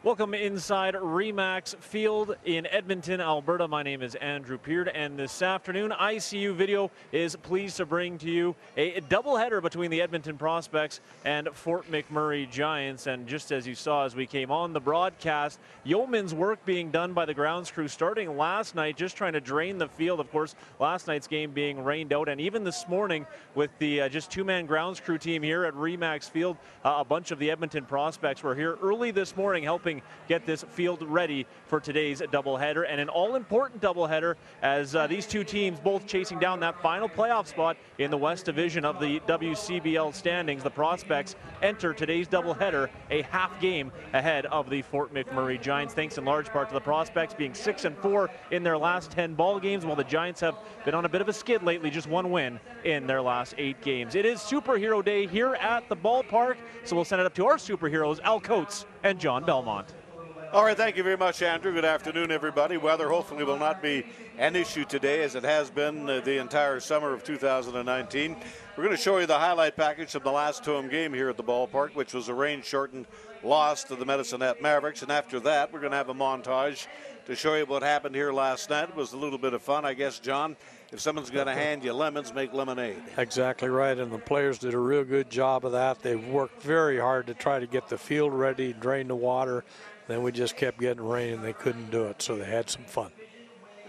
Welcome inside RE/MAX Field in Edmonton, Alberta. My name is Andrew Peard, and this afternoon, ICU Video is pleased to bring to you a doubleheader between the Edmonton Prospects and Fort McMurray Giants. And just as you saw as we came on the broadcast, yeoman's work being done by the grounds crew starting last night, just trying to drain the field. Of course, last night's game being rained out, and even this morning with the just two-man grounds crew team here at RE/MAX Field, a bunch of the Edmonton Prospects were here early this morning helping get this field ready for today's doubleheader, and an all-important doubleheader as these two teams both chasing down that final playoff spot in the West Division of the WCBL standings. The Prospects enter today's doubleheader a half game ahead of the Fort McMurray Giants, thanks in large part to the Prospects being 6-4 in their last 10 ball games, while the Giants have been on a bit of a skid lately, just one win in their last 8 games. It is Superhero Day here at the ballpark, so we'll send it up to our superheroes, Al Coates and John Belmont. All right, thank you very much, Andrew. Good afternoon, everybody. Weather hopefully will not be an issue today, as it has been the entire summer of 2019. We're going to show you the highlight package from the last home game here at the ballpark, which was a rain-shortened loss to the Medicine Hat Mavericks. And after that, we're going to have a montage to show you what happened here last night. It was a little bit of fun, I guess, John. If someone's going to hand you lemons, make lemonade. Exactly right, and the players did a real good job of that. They worked very hard to try to get the field ready, drain the water. Then we just kept getting rain, and they couldn't do it, so they had some fun.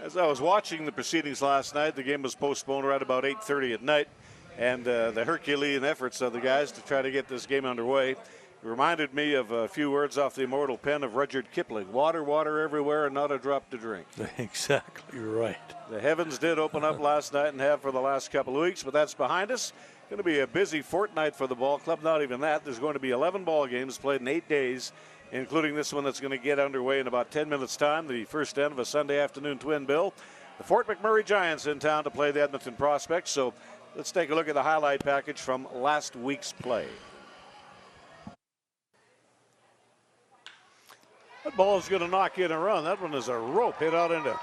As I was watching the proceedings last night, the game was postponed right about 8:30 at night, and the Herculean efforts of the guys to try to get this game underway reminded me of a few words off the immortal pen of Rudyard Kipling: water, water everywhere, and not a drop to drink. Exactly right. The heavens did open up last night and have for the last couple of weeks, but that's behind us. Going to be a busy fortnight for the ball club. Not even that. There's going to be 11 ball games played in 8 days, including this one that's going to get underway in about 10 minutes' time, the first end of a Sunday afternoon twin bill. The Fort McMurray Giants in town to play the Edmonton Prospects. So let's take a look at the highlight package from last week's play. That ball is going to knock in a run. That one is a rope hit out into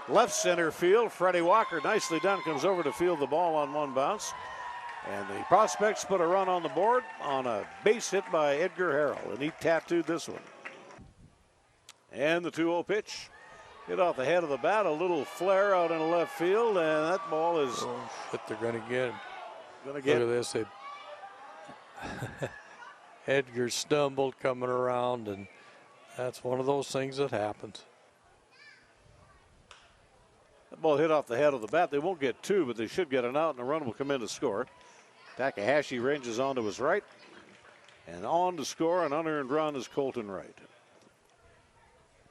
left center field. Freddie Walker, nicely done, comes over to field the ball on one bounce. And the Prospects put a run on the board on a base hit by Edgar Harrell, and he tattooed this one. And the 2-0 pitch hit off the head of the bat, a little flare out in the left field, and that ball is... Oh, shit, they're going to get him. Gonna get Look at this. Edgar stumbled coming around, and that's one of those things that happens. That ball hit off the head of the bat. They won't get 2, but they should get an out, and a run will come in to score. Takahashi ranges on to his right. And on to score an unearned run is Colton Wright.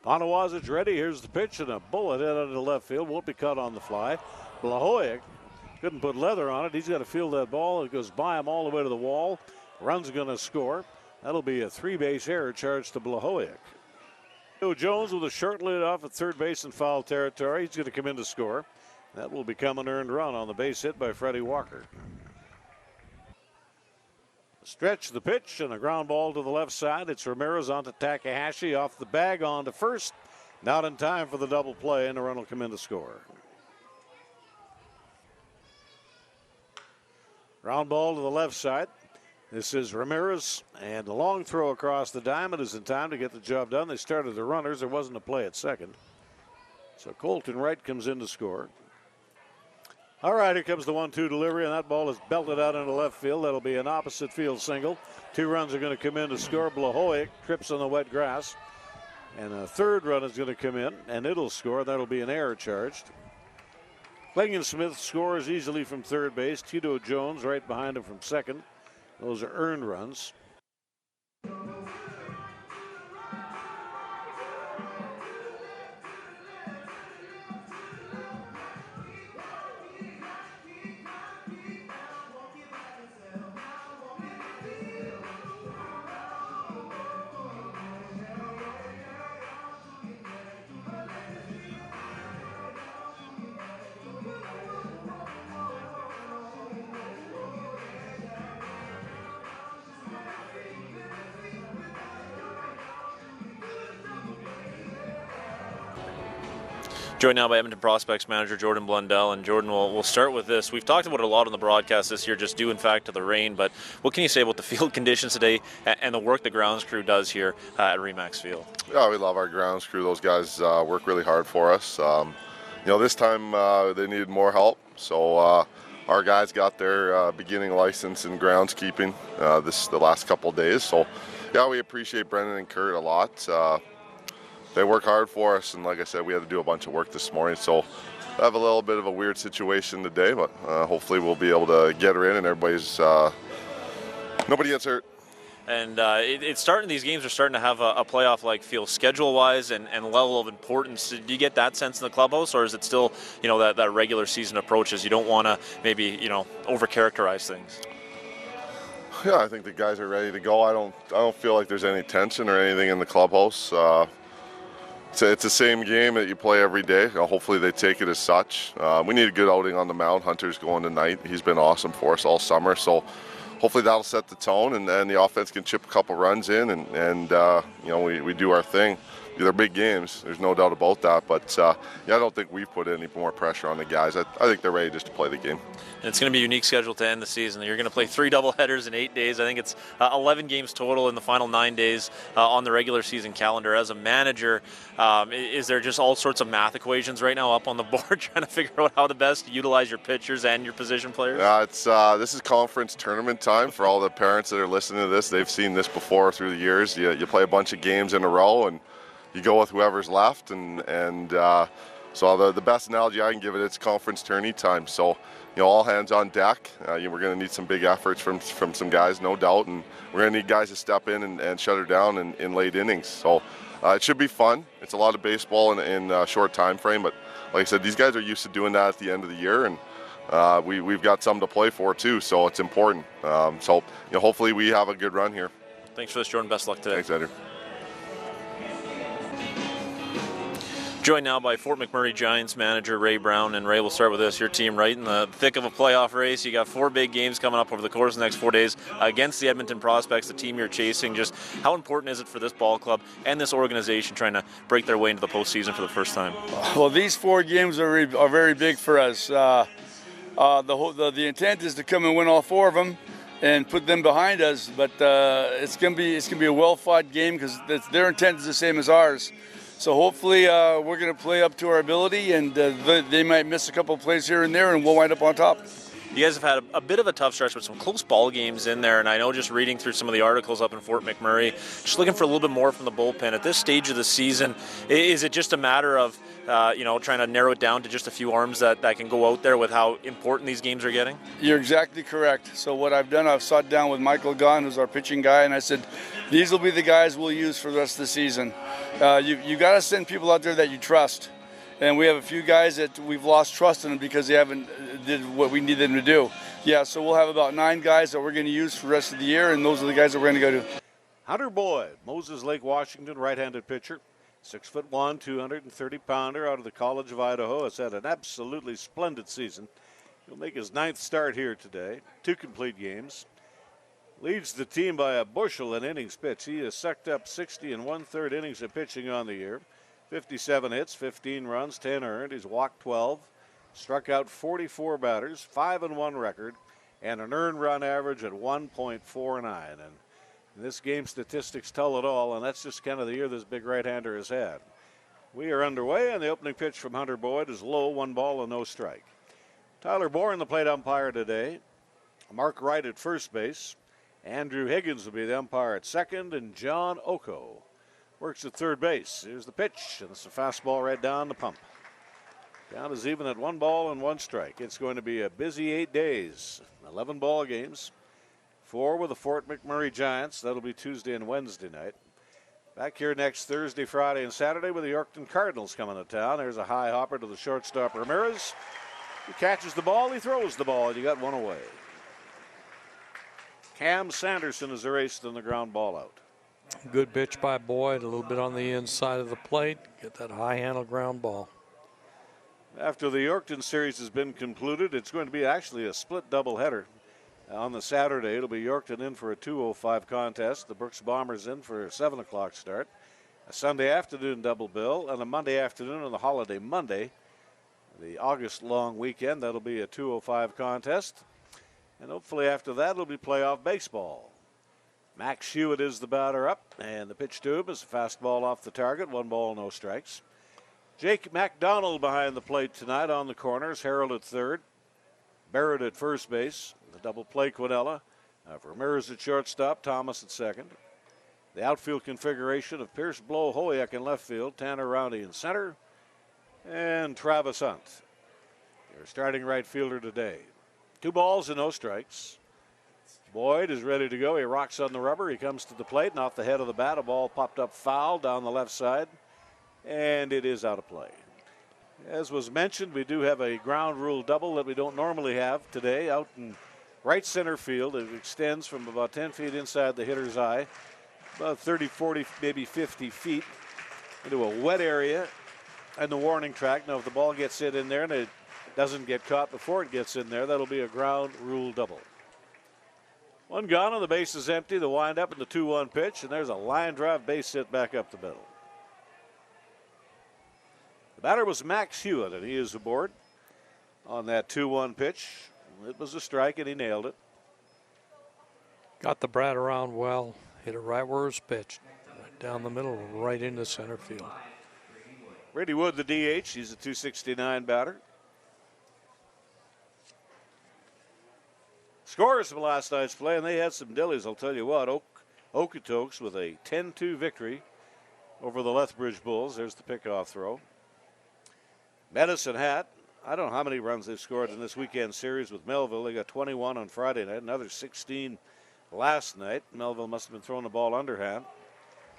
Ponawazic ready. Here's the pitch, and a bullet hit out of the left field. Won't be cut on the fly. Blahovic couldn't put leather on it. He's got to field that ball. It goes by him all the way to the wall. Run's going to score. That'll be a 3-base error charged to Blahovic. Joe Jones with a short lead off at third base in foul territory. He's going to come in to score. That will become an earned run on the base hit by Freddie Walker. Stretch the pitch and a ground ball to the left side. It's Ramirez onto Takahashi, off the bag on to first. Not in time for the double play, and the run will come in to score. Ground ball to the left side. This is Ramirez, and the long throw across the diamond is in time to get the job done. They started the runners. There wasn't a play at second. So Colton Wright comes in to score. All right, here comes the 1-2 delivery, and that ball is belted out into left field. That'll be an opposite field single. 2 runs are going to come in to score. Blahovic trips on the wet grass. And a third run is going to come in, and it'll score. That'll be an error charged. Clingan Smith scores easily from third base. Tito Jones right behind him from second. Those are earned runs. Joined now by Edmonton Prospects manager Jordan Blundell. And Jordan, we'll start with this. We've talked about it a lot on the broadcast this year, just due in fact to the rain, but what can you say about the field conditions today and the work the grounds crew does here at RE/MAX Field? Yeah, we love our grounds crew. Those guys work really hard for us. This time they needed more help, so our guys got their beginning license in groundskeeping the last couple of days. So yeah, we appreciate Brendan and Kurt a lot. They work hard for us, and like I said, we had to do a bunch of work this morning, so I have a little bit of a weird situation today, but hopefully we'll be able to get her in and nobody gets hurt. And it's starting, these games are starting to have a playoff-like feel schedule-wise and level of importance. Do you get that sense in the clubhouse, or is it still, that regular season approaches? You don't want to maybe, over-characterize things. Yeah, I think the guys are ready to go. I don't feel like there's any tension or anything in the clubhouse. It's the same game that you play every day. Hopefully they take it as such. We need a good outing on the mound. Hunter's going tonight. He's been awesome for us all summer. So hopefully that'll set the tone, and then the offense can chip a couple runs in, and we do our thing. They're big games. There's no doubt about that. But, I don't think we've put any more pressure on the guys. I think they're ready just to play the game. And it's going to be a unique schedule to end the season. You're going to play 3 doubleheaders in 8 days. I think it's 11 games total in the final 9 days on the regular season calendar. As a manager, is there just all sorts of math equations right now up on the board trying to figure out how to best utilize your pitchers and your position players? Yeah, this is conference tournament time for all the parents that are listening to this. They've seen this before through the years. You play a bunch of games in a row, and you go with whoever's left, so the best analogy I can give it's conference tourney time. So, all hands on deck. We're going to need some big efforts from some guys, no doubt, and we're going to need guys to step in and shut her down in late innings. So it should be fun. It's a lot of baseball in a short time frame, but like I said, these guys are used to doing that at the end of the year, and we've got some to play for too, so it's important. Hopefully we have a good run here. Thanks for this, Jordan. Best luck today. Thanks, Andrew. Joined now by Fort McMurray Giants manager Ray Brown. And Ray, we'll start with this. Your team right in the thick of a playoff race. You got 4 big games coming up over the course of the next 4 days against the Edmonton Prospects, the team you're chasing. Just how important is it for this ball club and this organization trying to break their way into the postseason for the first time? Well, these 4 games are very big for us. The intent is to come and win all 4 of them and put them behind us. But it's gonna be a well-fought game because their intent is the same as ours. So hopefully we're going to play up to our ability, and they might miss a couple of plays here and there, and we'll wind up on top. You guys have had a bit of a tough stretch with some close ball games in there, and I know just reading through some of the articles up in Fort McMurray, just looking for a little bit more from the bullpen. At this stage of the season, is it just a matter of trying to narrow it down to just a few arms that can go out there with how important these games are getting? You're exactly correct. So what I've done, I've sat down with Michael Gunn, who's our pitching guy, and I said, these will be the guys we'll use for the rest of the season. You got to send people out there that you trust. And we have a few guys that we've lost trust in them because they haven't did what we need them to do. Yeah, so we'll have about 9 guys that we're going to use for the rest of the year, and those are the guys that we're going to go to. Hunter Boyd, Moses Lake, Washington, right-handed pitcher. 6'1", 230-pounder out of the College of Idaho. Has had an absolutely splendid season. He'll make his 9th start here today. 2 complete games. Leads the team by a bushel in innings pitched. He has sucked up 60 1/3 innings of pitching on the year. 57 hits, 15 runs, 10 earned. He's walked 12, struck out 44 batters, 5-1 record, and an earned run average at 1.49. And this game statistics tell it all, and that's just kind of the year this big right-hander has had. We are underway, and the opening pitch from Hunter Boyd is low, 1 ball and no strike. Tyler Bourne, the plate umpire today. Mark Wright at first base. Andrew Higgins will be the umpire at second, and John Oko works at third base. Here's the pitch, and it's a fastball right down the pump. Count is even at 1 ball and 1 strike. It's going to be a busy 8 days, 11 ball games, 4 with the Fort McMurray Giants. That'll be Tuesday and Wednesday night. Back here next Thursday, Friday, and Saturday with the Yorkton Cardinals coming to town. There's a high hopper to the shortstop Ramirez. He catches the ball, he throws the ball, and you got 1 away. Cam Sanderson is erased on the ground ball out. Good pitch by Boyd, a little bit on the inside of the plate. Get that high handle ground ball. After the Yorkton series has been concluded, it's going to be actually a split doubleheader. On the Saturday, it'll be Yorkton in for a 2:05 contest. The Brooks Bombers in for a 7 o'clock start. a Sunday afternoon double bill, and a Monday afternoon on the holiday Monday. The August long weekend, that'll be a 2:05 contest. And hopefully after that, it'll be playoff baseball. Max Hewitt is the batter up, and the pitch to him is a fastball off the target, 1 ball, no strikes. Jake McDonald behind the plate tonight on the corners, Harold at third, Barrett at first base, the double play Quinella, Ramirez at shortstop, Thomas at second. The outfield configuration of Pierce Blow Hoyak in left field, Tanner Rowney in center, and Travis Hunt, your starting right fielder today. 2 balls and no strikes. Boyd is ready to go. He rocks on the rubber. He comes to the plate and off the head of the bat. A ball popped up foul down the left side, and it is out of play. As was mentioned, we do have a ground rule double that we don't normally have today out in right center field. It extends from about 10 feet inside the hitter's eye, about 30, 40, maybe 50 feet into a wet area and the warning track. Now, if the ball gets hit in there and it doesn't get caught before it gets in there, that'll be a ground rule double. 1 gone, and the base is empty. The windup and the 2-1 pitch, and there's a line drive base hit back up the middle. The batter was Max Hewitt, and he is aboard on that 2-1 pitch. It was a strike, and he nailed it. Got the bat around well, hit it right where it was pitched, right down the middle, right into center field. Brady Wood, the DH, he's a .269 batter. Scores from last night's play, and they had some dillies, I'll tell you what. Okotoks with a 10-2 victory over the Lethbridge Bulls. There's the pickoff throw. Medicine Hat, I don't know how many runs they've scored in this weekend series with Melville. They got 21 on Friday night, another 16 last night. Melville must have been throwing the ball underhand.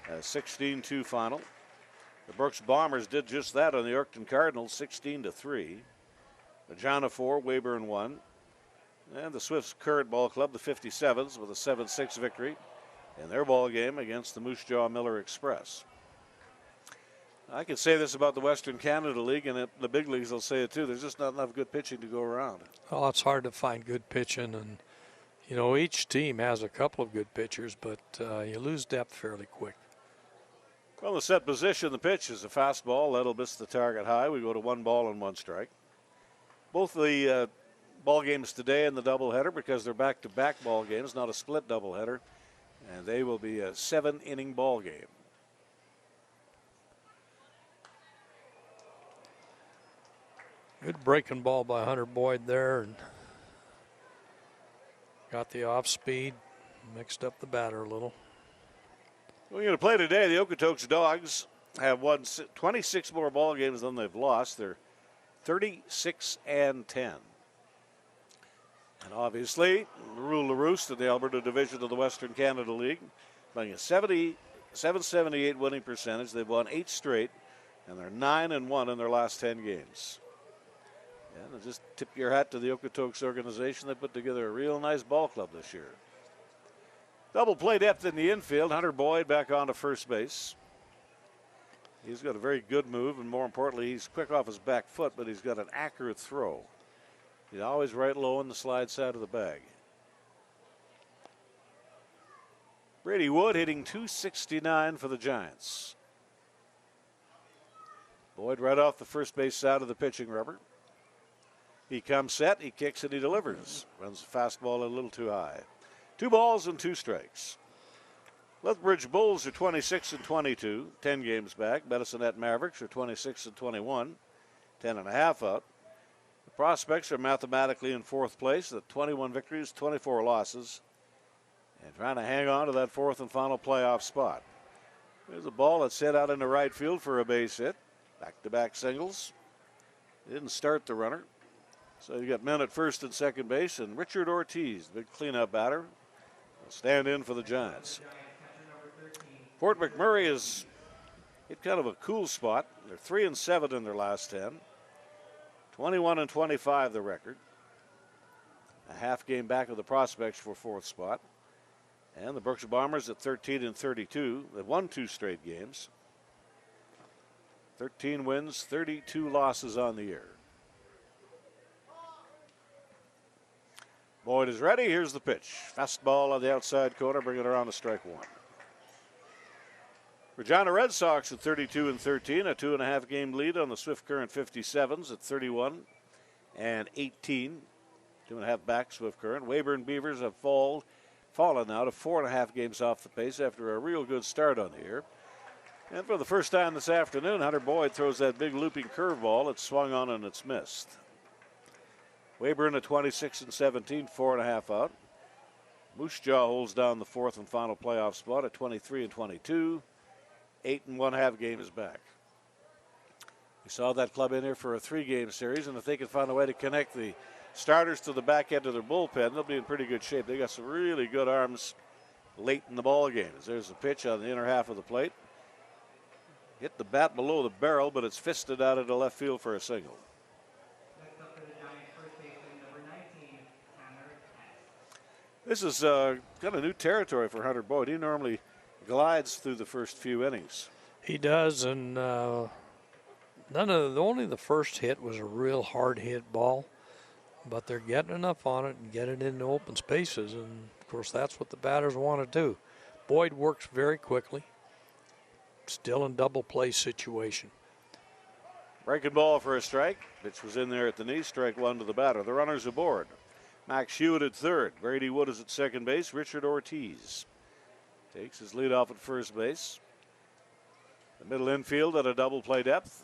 16-2 final. The Brooks Bombers did just that on the Yorkton Cardinals, 16-3. Regina 4, Weyburn 1. And the Swifts Current Ball Club, the 57s, with a 7-6 victory in their ball game against the Moose Jaw Miller Express. I can say this about the Western Canada League, and the big leagues will say it too. There's just not enough good pitching to go around. Oh, it's hard to find good pitching, and you know each team has a couple of good pitchers, but you lose depth fairly quick. Well, the set position, the pitch is a fastball. That'll miss the target high. We go to 1 ball and 1 strike. Both the ball games today in the doubleheader, because they're back-to-back ball games, not a split doubleheader, and they will be a 7-inning ball game. Good breaking ball by Hunter Boyd there, and got the off speed, mixed up the batter a little. We're going to play today. The Okotoks Dogs have won 26 more ball games than they've lost. They're 36-10. And obviously, rule the roost in the Alberta Division of the Western Canada League, playing a 778 winning percentage. They've won 8 straight, and they're 9-1 in their last 10 games. And just tip your hat to the Okotoks organization. They put together a real nice ball club this year. Double play depth in the infield. Hunter Boyd back onto first base. He's got a very good move, and more importantly, he's quick off his back foot, but he's got an accurate throw. He's always right low in the slide side of the bag. Brady Wood hitting .269 for the Giants. Boyd right off the first base side of the pitching rubber. He comes set, he kicks, and he delivers. Runs the fastball a little too high. 2 balls and 2 strikes. Lethbridge Bulls are 26-22, 10 games back. Medicine Hat Mavericks are 26-21, 10.5 up. The Prospects are mathematically in 4th place at 21 victories, 24 losses, and trying to hang on to that 4th and final playoff spot. There's a ball that's hit out into right field for a base hit. Back-to-back singles. Didn't start the runner. So you got men at first and second base, and Richard Ortiz, big cleanup batter, will stand in for the Giants. Fort McMurray is hit kind of a cool spot. They're 3-7 in their last 10. 21-25 the record. A half game back of the Prospects for 4th spot. And the Brooks Bombers at 13-32. They've won 2 straight games. 13 wins, 32 losses on the year. Boyd is ready. Here's the pitch. Fastball on the outside corner, bring it around to strike 1. Regina Red Sox at 32-13, a 2.5 game lead on the Swift Current 57s at 31 and 18. 2.5 back Swift Current. Weyburn Beavers have fallen now to 4.5 games off the pace after a real good start on the year. And for the first time this afternoon, Hunter Boyd throws that big looping curveball. It's swung on and it's missed. Weyburn at 26-17, 4.5 out. Moose Jaw holds down the fourth and final playoff spot at 23-22. 8 1/2 games back. We saw that club in here for a 3-game series, and if they can find a way to connect the starters to the back end of their bullpen, they'll be in pretty good shape. They got some really good arms late in the ball game. There's a pitch on the inner half of the plate. Hit the bat below the barrel, but it's fisted out into left field for a single. Next up for the Giants, first baseman, number 19, Tanner Hess. This is kind of new territory for Hunter Boyd. He normally glides through the first few innings. He does, and only the first hit was a real hard hit ball, but they're getting enough on it and get it into open spaces, and of course that's what the batters want to do. Boyd works very quickly, still in double play situation. Breaking ball for a strike. Pitch was in there at the knee. Strike one to the batter. The runners aboard. Max Hewitt at third. Brady Wood is at second base. Richard Ortiz takes his lead off at first base. The middle infield at a double play depth.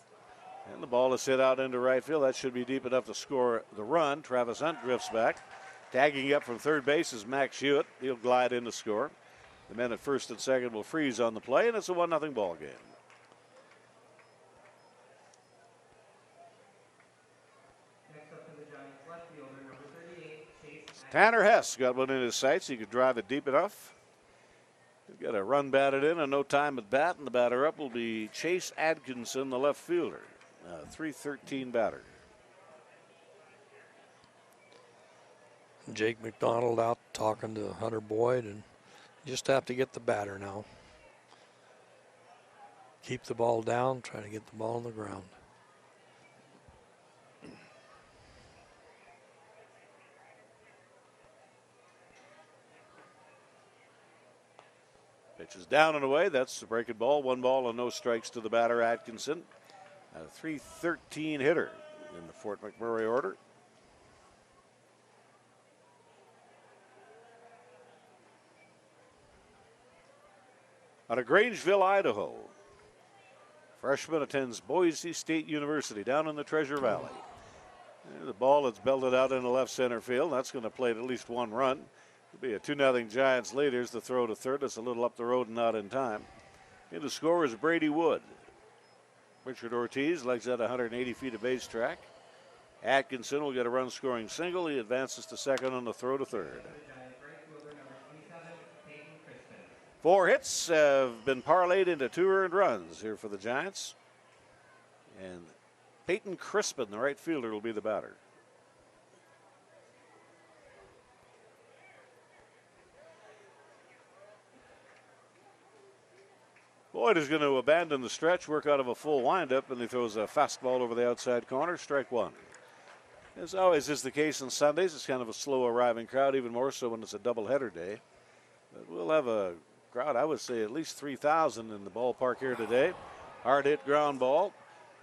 And the ball is hit out into right field. That should be deep enough to score the run. Travis Hunt drifts back. Tagging up from third base is Max Hewitt. He'll glide in to score. The men at first and second will freeze on the play, and it's a 1-0 ball game. Next up for the Giants, left fielder, number 38, Chase Tanner Hess got one in his sights. He could drive it deep enough. He'll get a run batted in and no time at bat, and the batter up will be Chase Atkinson, the left fielder. 3-13 batter. Jake McDonald out talking to Hunter Boyd, and just have to get the batter now. Keep the ball down, try to get the ball on the ground. Pitch is down and away. That's the breaking ball. 1 ball and no strikes to the batter, Atkinson. A 3-13 hitter in the Fort McMurray order. Out of Grangeville, Idaho, freshman attends Boise State University down in the Treasure Valley. And the ball is belted out into left center field. That's going to play at least 1 run. It'll be a 2-0 Giants lead. Here's the throw to third. It's a little up the road and not in time. And the scorer is Brady Wood. Richard Ortiz legs at 180 feet of base track. Atkinson will get a run scoring single. He advances to second on the throw to third. 4 hits have been parlayed into 2 earned runs here for the Giants. And Payton Chrisman, the right fielder, will be the batter. Boyd is going to abandon the stretch, work out of a full windup, and he throws a fastball over the outside corner, strike 1. As always is the case on Sundays, it's kind of a slow arriving crowd, even more so when it's a doubleheader day. But we'll have a crowd, I would say at least 3,000 in the ballpark here today. Hard hit ground ball.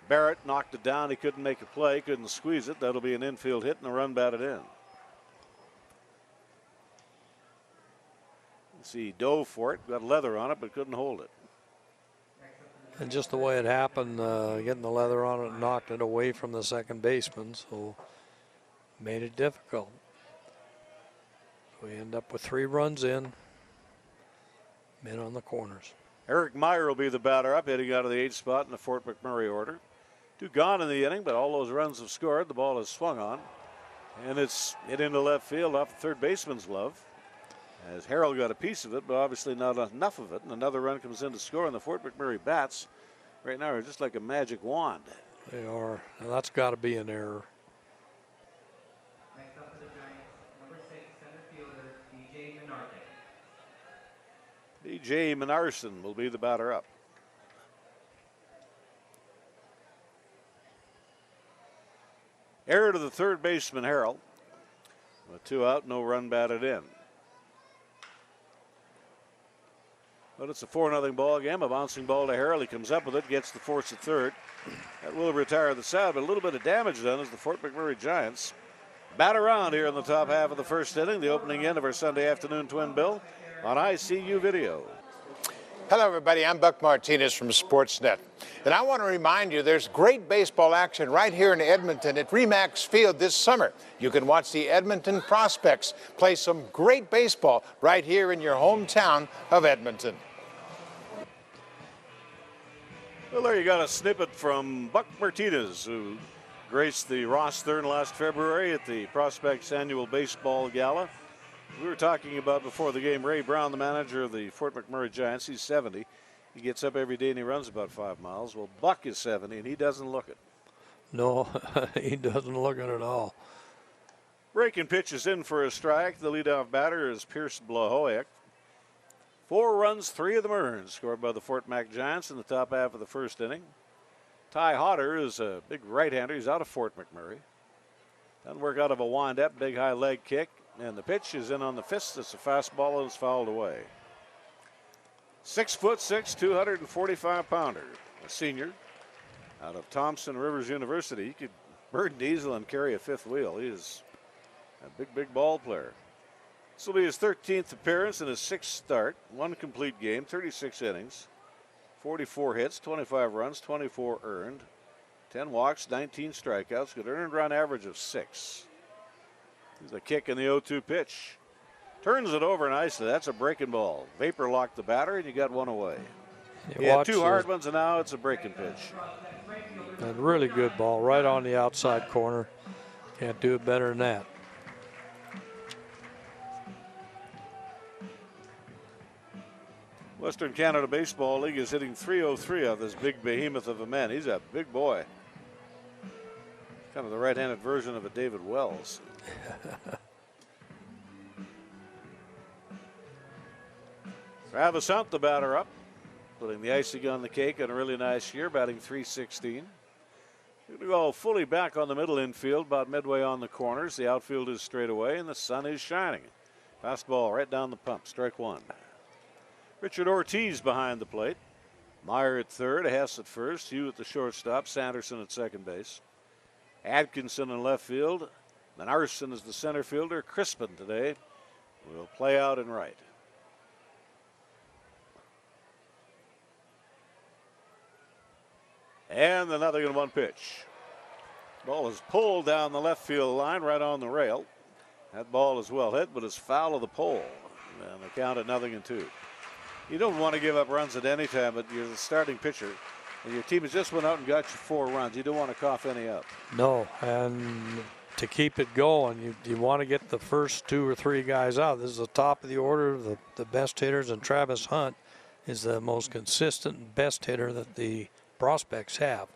Barrett knocked it down. He couldn't make a play, couldn't squeeze it. That'll be an infield hit and a run batted in. See, dove for it, got leather on it, but couldn't hold it. And just the way it happened, getting the leather on it, knocked it away from the second baseman, so made it difficult. We end up with 3 runs in, men on the corners. Eric Meyer will be the batter up, hitting out of the 8th spot in the Fort McMurray order. 2 gone in the inning, but all those runs have scored. The ball is swung on, and it's hit into left field off the third baseman's glove. As Harrell got a piece of it, but obviously not enough of it. And another run comes in to score, and the Fort McMurray bats right now are just like a magic wand. They are. And that's got to be an error. Next up for the Giants, number 6, center fielder, DJ Menarche. DJ Menarson will be the batter up. Error to the third baseman, Harrell. With 2 out, no run batted in. But it's a 4-0 ball game. A bouncing ball to Harrell. He comes up with it, gets the force at third. That will retire the side, but a little bit of damage done as the Fort McMurray Giants bat around here in the top half of the first inning, the opening end of our Sunday afternoon twin bill on ICU Video. Hello, everybody. I'm Buck Martinez from Sportsnet. And I want to remind you there's great baseball action right here in Edmonton at RE/MAX Field this summer. You can watch the Edmonton Prospects play some great baseball right here in your hometown of Edmonton. Well, there you got a snippet from Buck Martinez, who graced the rostern last February at the Prospects Annual Baseball Gala. We were talking about before the game Ray Brown, the manager of the Fort McMurray Giants. He's 70. He gets up every day and he runs about 5 miles. Well, Buck is 70 and he doesn't look it. No, he doesn't look it at all. Breaking pitch is in for a strike. The leadoff batter is Pierce Blahoyek. 4 runs, 3 of them earned, scored by the Fort Mac Giants in the top half of the first inning. Ty Hodder is a big right-hander. He's out of Fort McMurray. Doesn't work out of a wind-up, big high leg kick. And the pitch is in on the fist. It's a fastball and it's fouled away. 6'6", 245-pounder, a senior out of Thompson Rivers University. He could burden diesel and carry a 5th wheel. He is a big ball player. This will be his 13th appearance and his 6th start. 1 complete game, 36 innings, 44 hits, 25 runs, 24 earned, 10 walks, 19 strikeouts, good earned run average of 6. Here's a kick in the 0-2 pitch. Turns it over nicely. That's a breaking ball. Vapor locked the batter, and you got 1 away. He had 2 hard ones, and now it's a breaking pitch. A really good ball right on the outside corner. Can't do it better than that. Western Canada Baseball League is hitting .303 of this big behemoth of a man. He's a big boy. Kind of the right-handed version of a David Wells. Travis Hunt, the batter up, putting the icing on the cake on a really nice year, batting .316. Going to go fully back on the middle infield, about midway on the corners. The outfield is straight away, and the sun is shining. Fastball right down the pump, strike 1. Richard Ortiz behind the plate. Meyer at third, Hess at first, Hugh at the shortstop, Sanderson at second base. Atkinson in left field. Menarson is the center fielder. Crispin today will play out in right. And the 0-1 pitch. Ball is pulled down the left field line right on the rail. That ball is well hit, but it's foul of the pole. And the count at 0-2. You don't want to give up runs at any time, but you're the starting pitcher, and your team has just went out and got you 4 runs. You don't want to cough any up. No, and to keep it going, you want to get the first 2 or 3 guys out. This is the top of the order, the best hitters, and Travis Hunt is the most consistent and best hitter that the Prospects have.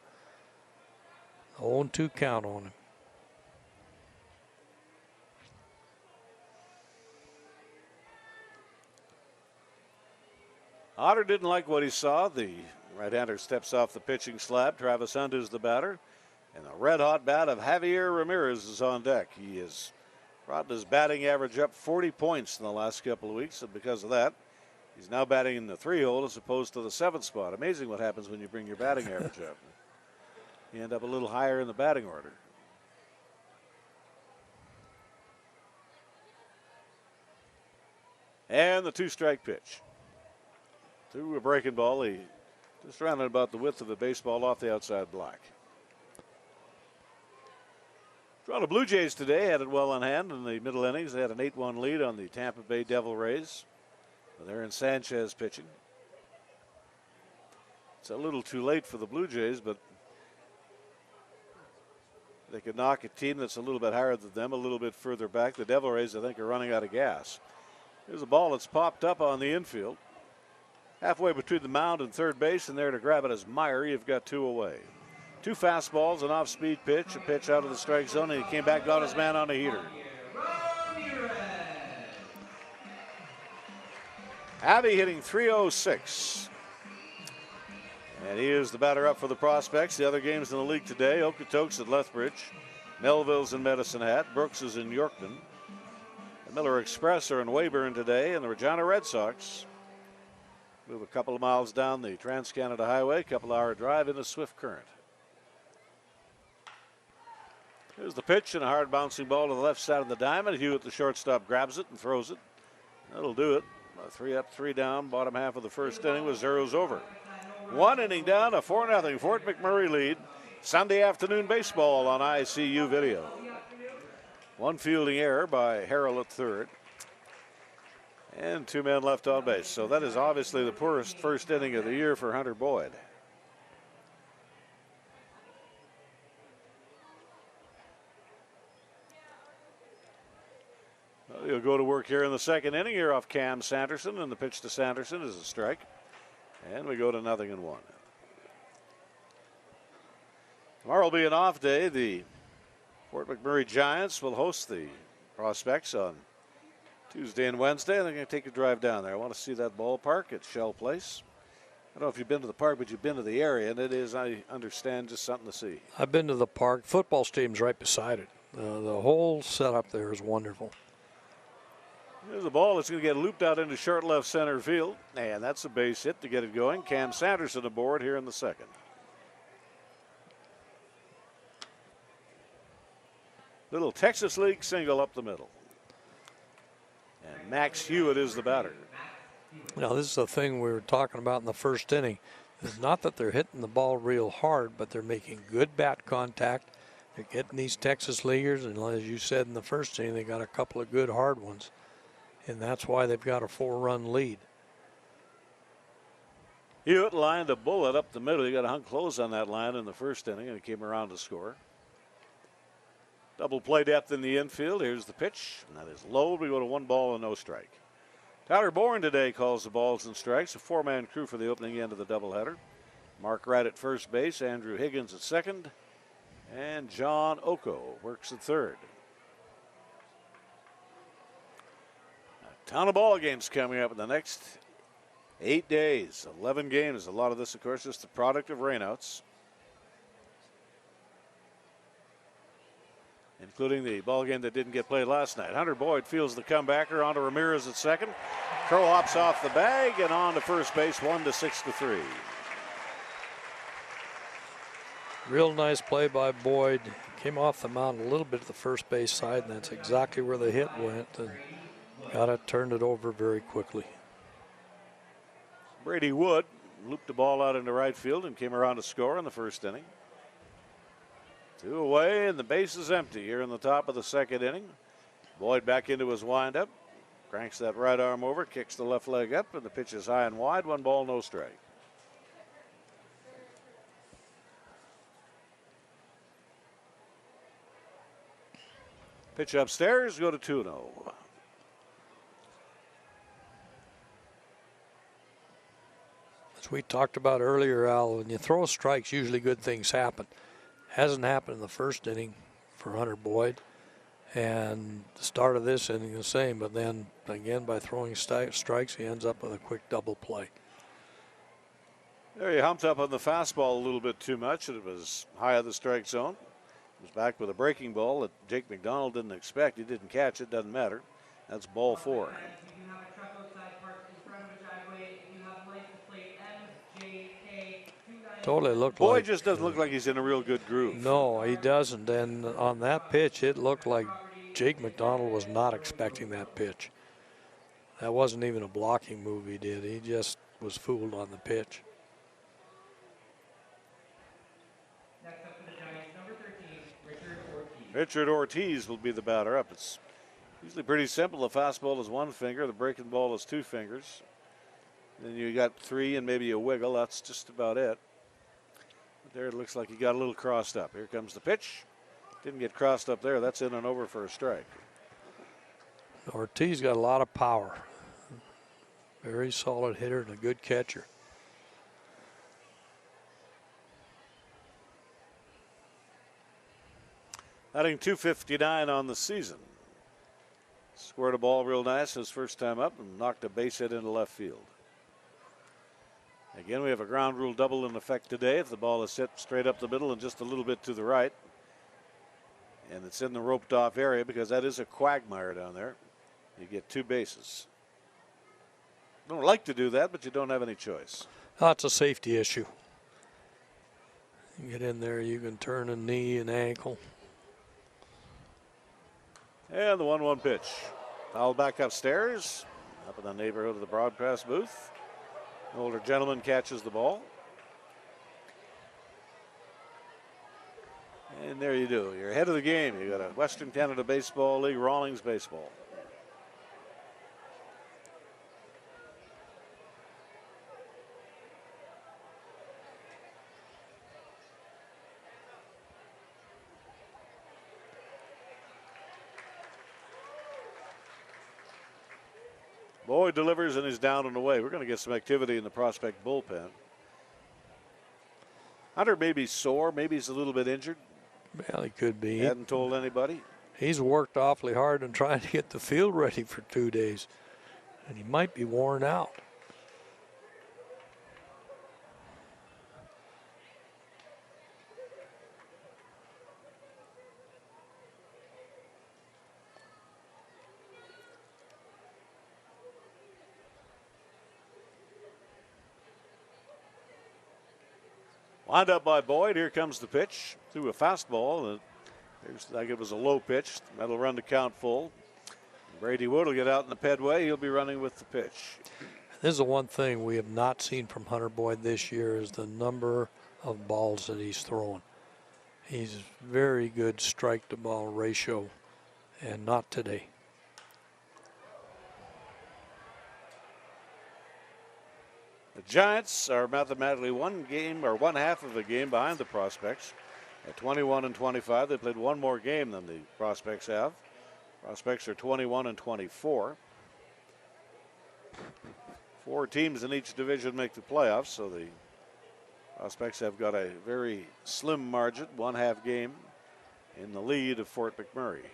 0-2 count on him. Otter didn't like what he saw. The right-hander steps off the pitching slab. Travis Hunt is the batter. And the red-hot bat of Javier Ramirez is on deck. He has brought his batting average up 40 points in the last couple of weeks. And because of that, he's now batting in the 3-hole as opposed to the 7th spot. Amazing what happens when you bring your batting average up. You end up a little higher in the batting order. And the 2-strike pitch. Through a breaking ball, he just ran it about the width of the baseball off the outside block. Toronto Blue Jays today had it well in hand in the middle innings. They had an 8-1 lead on the Tampa Bay Devil Rays. They're in Sanchez pitching. It's a little too late for the Blue Jays, but they could knock a team that's a little bit higher than them a little bit further back. The Devil Rays, I think, are running out of gas. Here's a ball that's popped up on the infield. Halfway between the mound and third base, and there to grab it is Meyer. You've got 2 away. 2 fastballs, an off-speed pitch, a pitch out of the strike zone, and he came back, got his man on a heater. Abbey hitting .306. And he is the batter up for the Prospects. The other games in the league today, Okotoks at Lethbridge, Melville's in Medicine Hat, Brooks is in Yorkton. The Miller Express are in Weyburn today, and the Regina Red Sox Move a couple of miles down the Trans-Canada Highway, couple-hour drive into Swift Current. Here's the pitch and a hard bouncing ball to the left side of the diamond. Hewitt, the shortstop, grabs it and throws it. That'll do it. 3 up, 3 down. Bottom half of the first inning with zeros over. 1 inning down, a 4-0 Fort McMurray lead. Sunday afternoon baseball on ICU video. 1 fielding error by Harrell at third. And 2 men left on base. So that is obviously the poorest first inning of the year for Hunter Boyd. Well, he'll go to work here in the second inning. Here off Cam Sanderson, and the pitch to Sanderson is a strike. And we go to 0-1. Tomorrow will be an off day. The Fort McMurray Giants will host the Prospects on Tuesday and Wednesday. They're going to take a drive down there. I want to see that ballpark at Shell Place. I don't know if you've been to the park, but you've been to the area, and it is, I understand, just something to see. I've been to the park. Football stadium's right beside it. The whole setup there is wonderful. Here's the ball. It's going to get looped out into short left center field, and that's a base hit to get it going. Cam Sanderson aboard here in the second. Little Texas League single up the middle. And Max Hewitt is the batter. Now, this is the thing we were talking about in the first inning. It's not that they're hitting the ball real hard, but they're making good bat contact. They're getting these Texas leaguers, and as you said in the first inning, they got a couple of good hard ones. And that's why they've got a 4-run lead. Hewitt lined a bullet up the middle. He got a hung close on that line in the first inning, and he came around to score. Double play depth in the infield. Here's the pitch. And that is low. We go to 1 ball and no strike. Tyler Bourne today calls the balls and strikes. A 4-man crew for the opening end of the doubleheader. Mark Wright at first base. Andrew Higgins at second. And John Oko works at third. A ton of ball games coming up in the next 8 days. 11 games. A lot of this, of course, just the product of rainouts, including the ball game that didn't get played last night. Hunter Boyd fields the comebacker onto Ramirez at second. Crow hops off the bag and on to first base, 1-6-3. Real nice play by Boyd. Came off the mound a little bit to the first base side, and that's exactly where the hit went. And got it, turned it over very quickly. Brady Wood looped the ball out into right field and came around to score in the first inning. 2 away, and the base is empty here in the top of the second inning. Boyd back into his windup. Cranks that right arm over, kicks the left leg up, and the pitch is high and wide. 1 ball, no strike. Pitch upstairs, go to 2-0. As we talked about earlier, Al, when you throw strikes, usually good things happen. Hasn't happened in the first inning for Hunter Boyd. And the start of this inning the same, but then again by throwing strikes, he ends up with a quick double play. There he humped up on the fastball a little bit too much, and it was high of the strike zone. He was back with a breaking ball that Jake McDonald didn't expect. He didn't catch it, doesn't matter. That's ball 4. Totally looked Boyd like. just doesn't look like he's in a real good groove. No, he doesn't. And on that pitch, it looked like Jake McDonald was not expecting that pitch. That wasn't even a blocking move he did. He just was fooled on the pitch. Next up for the Giants, number 13, Richard Ortiz. Richard Ortiz will be the batter up. It's usually pretty simple. The fastball is 1 finger. The breaking ball is 2 fingers. Then you got 3 and maybe a wiggle. That's just about it. But there it looks like he got a little crossed up. Here comes the pitch. Didn't get crossed up there. That's in and over for a strike. Ortiz got a lot of power. Very solid hitter and a good catcher. Batting .259 on the season. Squared a ball real nice his first time up and knocked a base hit into left field. Again, we have a ground rule double in effect today. If the ball is hit straight up the middle and just a little bit to the right, and it's in the roped off area, because that is a quagmire down there, you get 2 bases. don't like to do that, but you don't have any choice. That's a safety issue. You get in there, you can turn a knee and ankle. And the 1-1 pitch. Foul back upstairs, up in the neighborhood of the broadcast booth. An older gentleman catches the ball. And there you do. You're ahead of the game. You got a Western Canada Baseball League, Rawlings Baseball. Boyd delivers and he's down and away. We're going to get some activity in the prospect bullpen. Hunter may be sore, maybe he's a little bit injured. Well, he could be. He hadn't told anybody. He's worked awfully hard in trying to get the field ready for 2 days, and he might be worn out. Lined up by Boyd. Here comes the pitch. Threw a fastball. Like it was a low pitch. That'll run the count full. Brady Wood will get out in the pedway. He'll be running with the pitch. This is the one thing we have not seen from Hunter Boyd this year is the number of balls that he's throwing. He's very good strike to ball ratio, and not today. The Giants are mathematically one half of a game behind the Prospects at 21-25. They played one more game than the Prospects have. Prospects are 21-24. 4 teams in each division make the playoffs, so the Prospects have got a very slim margin, 1/2 game in the lead of Fort McMurray.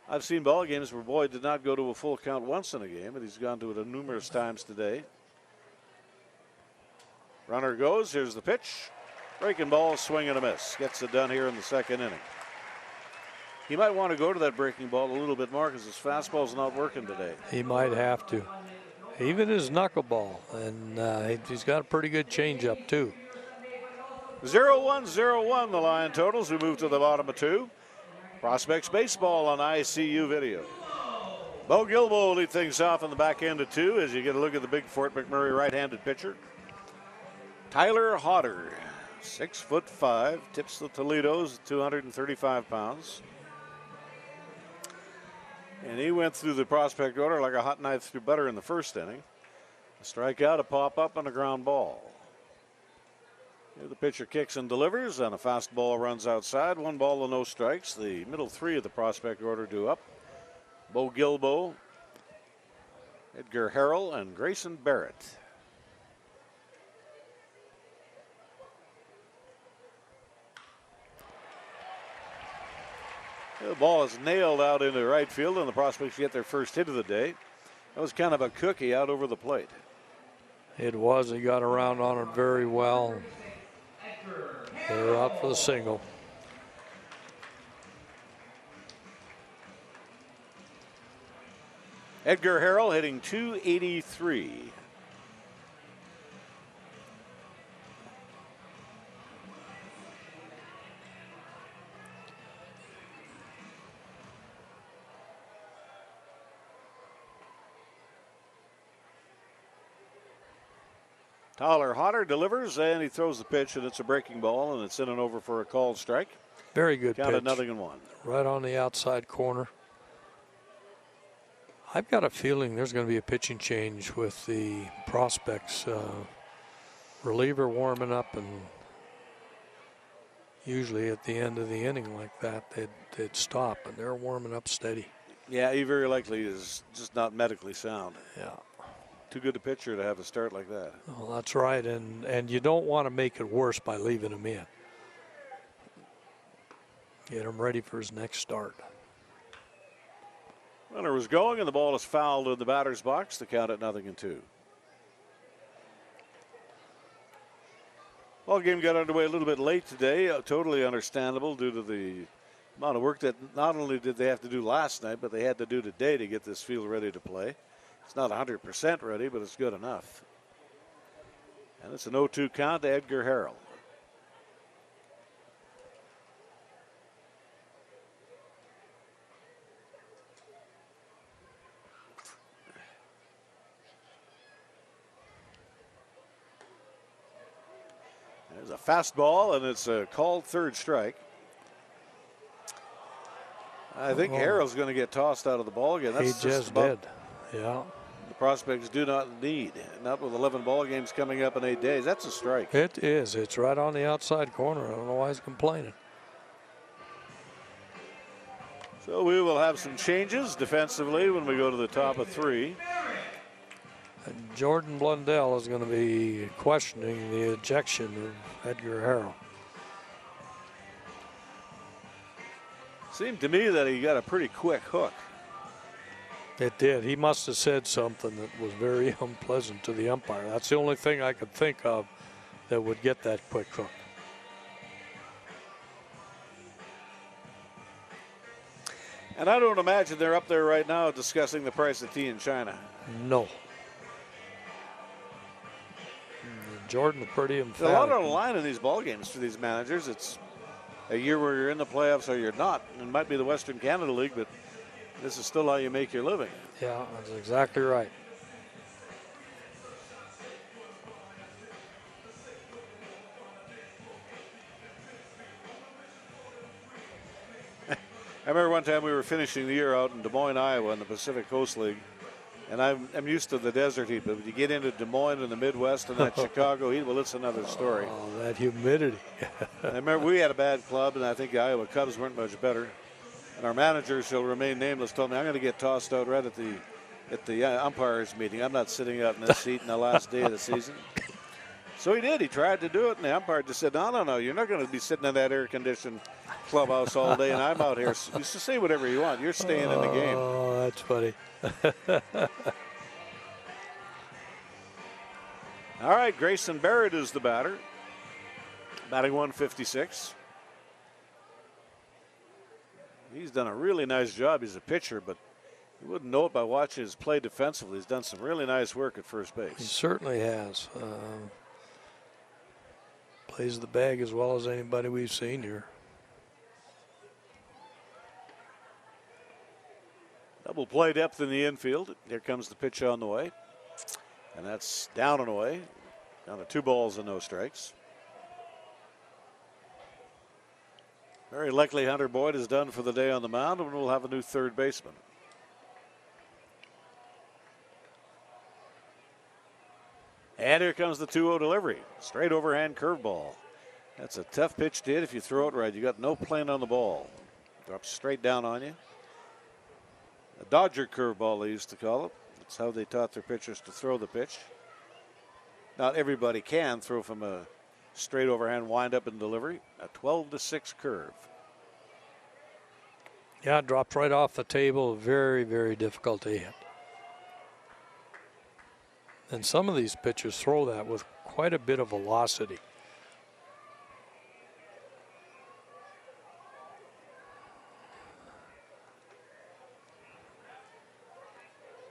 I've seen ball games where Boyd did not go to a full count once in a game, but he's gone to it numerous times today. Runner goes. Here's the pitch. Breaking ball, swing and a miss. Gets it done here in the 2nd inning. He might want to go to that breaking ball a little bit more because his fastball's not working today. He might have to. Even his knuckleball, and he's got a pretty good changeup too. 0-1-0-1 the line totals. We move to the bottom of 2. Prospects baseball on ICU video. Bo Gilbo will lead things off in the back end of 2 as you get a look at the big Fort McMurray right-handed pitcher. Tyler Hodder, 6'5", tips the Toledos at 235 pounds. And he went through the prospect order like a hot knife through butter in the 1st inning. A strikeout, a pop-up, and a ground ball. Here the pitcher kicks and delivers, and a fastball runs outside. 1 ball and no strikes. The middle 3 of the prospect order due up. Bo Gilbo, Edgar Harrell, and Grayson Barrett. The ball is nailed out into right field, and the Prospects get their first hit of the day. That was kind of a cookie out over the plate. It was. He got around on it very well. They're out for the single. Edgar Harrell hitting .283. Tyler Hodder delivers, and he throws the pitch, and it's a breaking ball, and it's in and over for a called strike. Very good Counted pitch. 0-1. Right on the outside corner. I've got a feeling there's going to be a pitching change with the Prospects. Reliever warming up, and usually at the end of the inning like that, they'd stop, and they're warming up steady. Yeah, he very likely is just not medically sound. Yeah. Too good a pitcher to have a start like that. Well, that's right, and you don't want to make it worse by leaving him in. Get him ready for his next start. Runner was going, and the ball is fouled in the batter's box. The count at 0-2. Ball game got underway a little bit late today. Totally understandable due to the amount of work that not only did they have to do last night, but they had to do today to get this field ready to play. It's not 100% ready, but it's good enough. And it's an 0-2 count to Edgar Harrell. There's a fastball, and it's a called third strike. I think Harrell's going to get tossed out of the ball again. That's he just did. Yeah. The Prospects do not need, not with 11 ball games coming up in 8 days. That's a strike. It is. It's right on the outside corner. I don't know why he's complaining. So we will have some changes defensively when we go to the top of 3. And Jordan Blundell is going to be questioning the ejection of Edgar Harrell. Seemed to me that he got a pretty quick hook. It did. He must have said something that was very unpleasant to the umpire. That's the only thing I could think of that would get that quick hook. And I don't imagine they're up there right now discussing the price of tea in China. No. Jordan pretty emphatic. There's a lot on the line in these ball games for these managers. It's a year where you're in the playoffs or you're not. It might be the Western Canada League, but this is still how you make your living. Yeah, that's exactly right. I remember one time we were finishing the year out in Des Moines, Iowa in the Pacific Coast League. And I'm used to the desert heat, but when you get into Des Moines in the Midwest and that Chicago heat, well, it's another story. Oh, that humidity. I remember we had a bad club, and I think the Iowa Cubs weren't much better. And our manager, shall remain nameless, told me I'm going to get tossed out right at the umpires meeting. I'm not sitting out in this seat in the last day of the season. So he did. He tried to do it, and the umpire just said, no, you're not going to be sitting in that air-conditioned clubhouse all day, and I'm out here. You just say whatever you want. You're staying in the game. Oh, that's funny. All right, Grayson Barrett is the batter, batting 156. He's done a really nice job. He's a pitcher, but you wouldn't know it by watching his play defensively. He's done some really nice work at first base. He certainly has. Plays the bag as well as anybody we've seen here. Double play depth in the infield. Here comes the pitch on the way. And that's down and away. Down to 2 balls and no strikes. Very likely Hunter Boyd is done for the day on the mound, and we'll have a new third baseman. And here comes the 2-0 delivery. Straight overhand curveball. That's a tough pitch to hit if you throw it right. You got no plane on the ball. Drops straight down on you. A Dodger curveball, they used to call it. That's how they taught their pitchers to throw the pitch. Not everybody can throw from a straight overhand windup and delivery. A 12-6 curve. Yeah, it dropped right off the table. Very, very difficult to hit. And some of these pitchers throw that with quite a bit of velocity.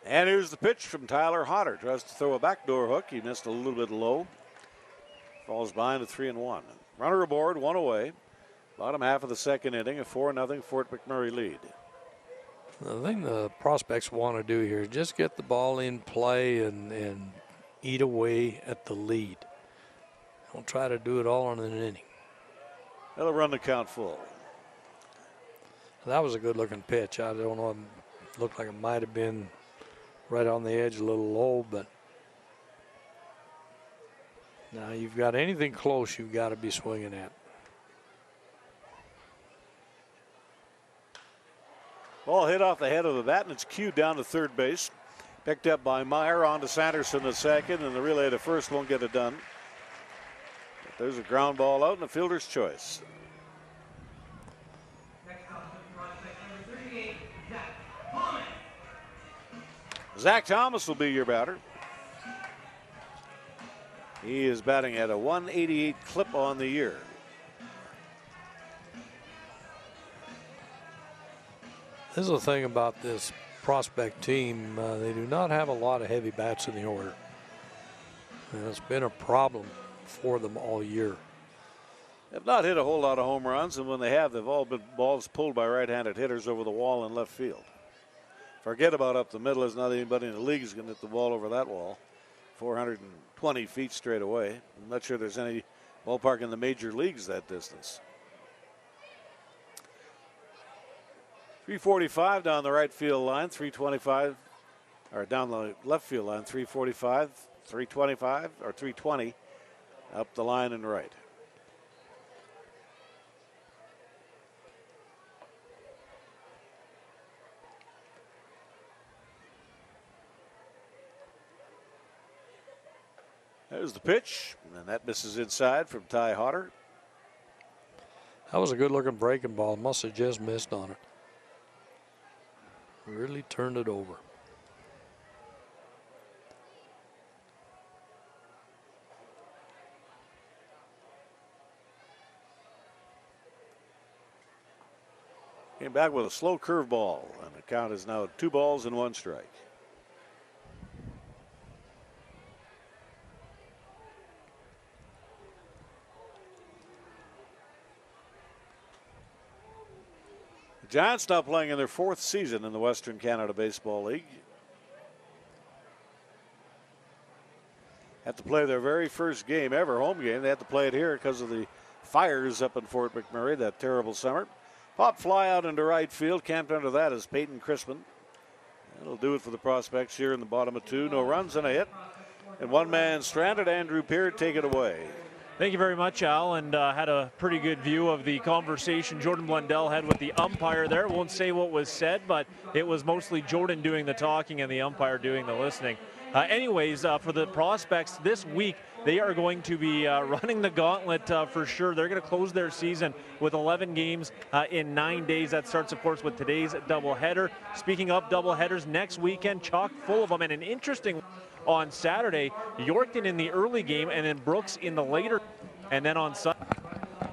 And here's the pitch from Tyler Hodder. Tries to throw a backdoor hook. He missed a little bit low. Falls behind a 3-1. Runner aboard, 1 away. Bottom half of the second inning, a 4-0 Fort McMurray lead. The thing the prospects want to do here is just get the ball in play and eat away at the lead. Don't try to do it all in an inning. They'll run the count full. That was a good-looking pitch. I don't know. It looked like it might have been right on the edge, a little low, but now you've got anything close, you've got to be swinging at. Ball hit off the head of the bat, and it's cued down to third base. Picked up by Meyer, on to Sanderson at second, and the relay to first won't get it done. But there's a ground ball out, and the fielder's choice. Next up, prospect number 38, Zach Thomas. Zach Thomas will be your batter. He is batting at a 188 clip on the year. This is the thing about this prospect team, they do not have a lot of heavy bats in the order. And it's been a problem for them all year. Have not hit a whole lot of home runs, and when they have, they've all been balls pulled by right-handed hitters over the wall in left field. Forget about up the middle. There's not anybody in the league who's going to hit the ball over that wall. 420 feet straight away. I'm not sure there's any ballpark in the major leagues that distance. 345 down the right field line, 325, or down the left field line, 345, 325, or 320 up the line and right. There's the pitch, and that misses inside from Ty Hodder. That was a good-looking breaking ball. Must have just missed on it. Really turned it over. Came back with a slow curveball, and the count is now 2 balls and 1 strike. Giants now playing in their 4th season in the Western Canada Baseball League. Had to play their very first game ever, home game. They had to play it here because of the fires up in Fort McMurray that terrible summer. Pop fly out into right field. Camped under that is Payton Chrisman. That'll do it for the prospects here in the bottom of 2. No runs and a hit. And 1 man stranded. Andrew Peard, take it away. Thank you very much, Al, and had a pretty good view of the conversation Jordan Blundell had with the umpire there. Won't say what was said, but it was mostly Jordan doing the talking and the umpire doing the listening. Anyways, for the prospects this week, they are going to be running the gauntlet for sure. They're going to close their season with 11 games in 9 days. That starts, of course, with today's doubleheader. Speaking of doubleheaders, next weekend, chock full of them, and an interesting on Saturday, Yorkton in the early game, and then Brooks in the later, and then on Sunday,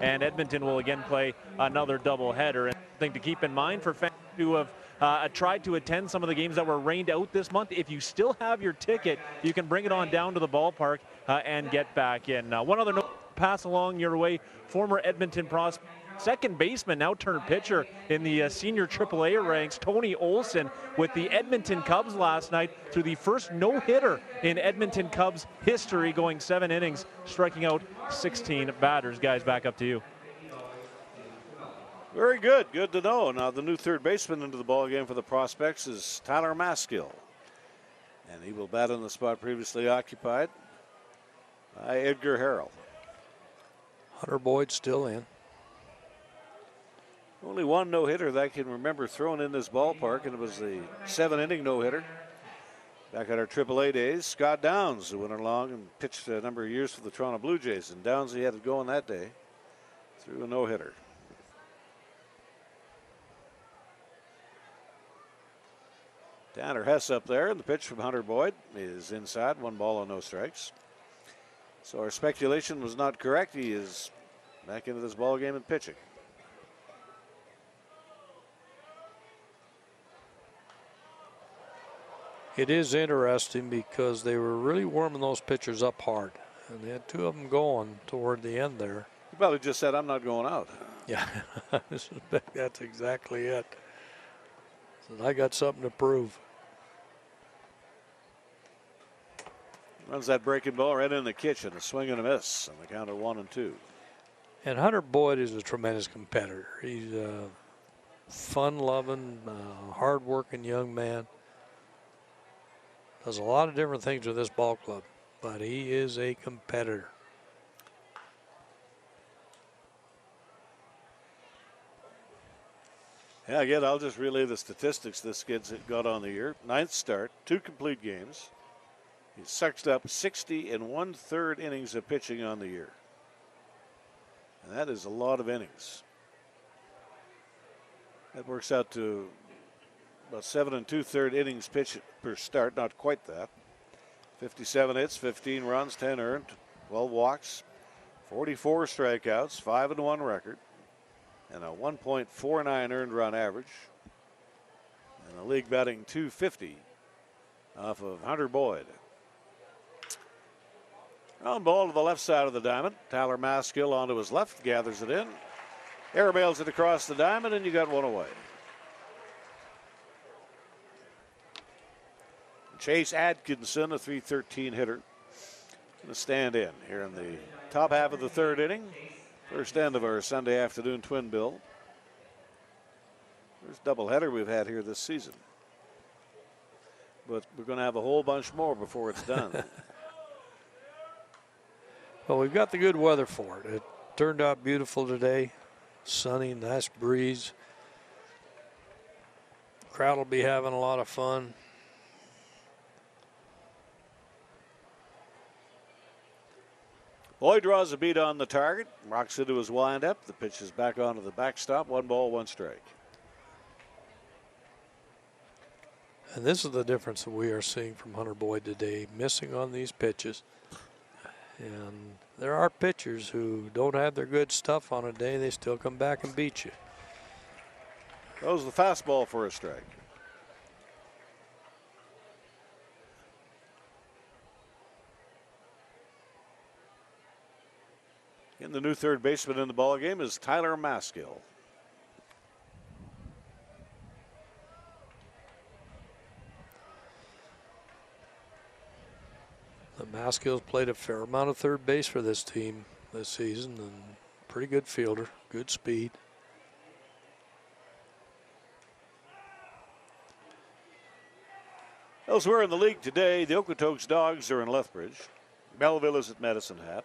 and Edmonton will again play another doubleheader. And thing to keep in mind for fans who have tried to attend some of the games that were rained out this month, if you still have your ticket, you can bring it on down to the ballpark and get back in. One other note, pass along your way, former Edmonton prospect, second baseman, now turned pitcher in the senior AAA ranks, Tony Olson, with the Edmonton Cubs last night through the first no-hitter in Edmonton Cubs history, going 7 innings, striking out 16 batters. Guys, back up to you. Very good. Good to know. Now the new third baseman into the ballgame for the prospects is Tyler Maskel. And he will bat in the spot previously occupied by Edgar Harrell. Hunter Boyd still in. Only 1 no-hitter that I can remember thrown in this ballpark, and it was the 7-inning no-hitter back at our AAA days. Scott Downs, who went along and pitched a number of years for the Toronto Blue Jays, and Downs, he had it going that day, threw a no-hitter. Tanner Hess up there, and the pitch from Hunter Boyd is inside, 1 ball and no strikes. So our speculation was not correct. He is back into this ball game and pitching. It is interesting because they were really warming those pitchers up hard, and they had 2 of them going toward the end there. He probably just said, "I'm not going out." Yeah, I suspect that's exactly it. So I got something to prove. Runs that breaking ball right in the kitchen, a swing and a miss, and the count of 1-2. And Hunter Boyd is a tremendous competitor. He's a fun-loving, hard-working young man. Does a lot of different things with this ball club, but he is a competitor. Yeah, again, I'll just relay the statistics this kid's got on the year. 9th start, 2 complete games. He's sucked up 60 1/3 innings of pitching on the year. And that is a lot of innings. That works out to about 7 2/3 innings pitched per start, not quite that. 57 hits, 15 runs, 10 earned, 12 walks, 44 strikeouts, 5-1 record, and a 1.49 earned run average. And the league batting .250 off of Hunter Boyd. Ground ball to the left side of the diamond. Tyler Maskel onto his left, gathers it in. Airmails it across the diamond, and you got one away. Chase Atkinson, a .313 hitter, going to stand in here in the top half of the third inning. First end of our Sunday afternoon twin bill. First doubleheader we've had here this season. But we're going to have a whole bunch more before it's done. Well, we've got the good weather for it. It turned out beautiful today. Sunny, nice breeze. Crowd will be having a lot of fun. Boyd draws a beat on the target, rocks into his windup. The pitch is back onto the backstop. 1 ball, 1 strike. And this is the difference that we are seeing from Hunter Boyd today, missing on these pitches. And there are pitchers who don't have their good stuff on a day, they still come back and beat you. Throws the fastball for a strike. And the new third baseman in the ballgame is Tyler Maskel. The Maskel's played a fair amount of third base for this team this season, and pretty good fielder, good speed. Elsewhere in the league today, the Okotoks Dogs are in Lethbridge. Belleville is at Medicine Hat.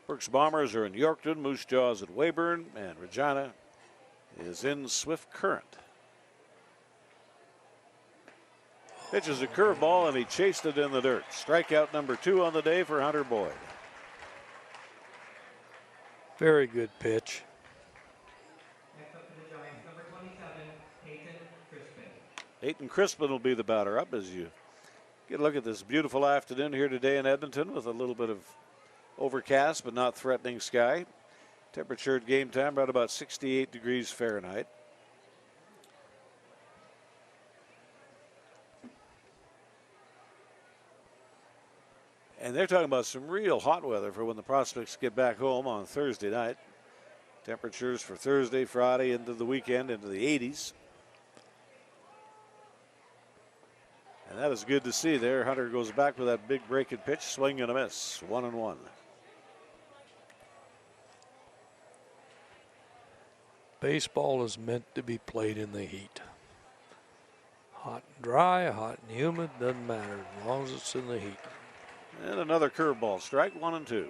Berks Bombers are in Yorkton. Moose Jaws at Weyburn. And Regina is in Swift Current. Pitches a curveball, and he chased it in the dirt. Strikeout number 2 on the day for Hunter Boyd. Very good pitch. Next up for the Giants, number 27, Payton Chrisman. Payton Chrisman will be the batter up as you get a look at this beautiful afternoon here today in Edmonton with a little bit of overcast but not threatening sky. Temperature at game time right about 68 degrees Fahrenheit. And they're talking about some real hot weather for when the Prospects get back home on Thursday night. Temperatures for Thursday, Friday, into the weekend, into the 80s. And that is good to see there. Hunter goes back with that big breaking pitch, swing and a miss, 1-1. Baseball is meant to be played in the heat. Hot and dry, hot and humid, doesn't matter as long as it's in the heat. And another curveball, strike 1 and 2.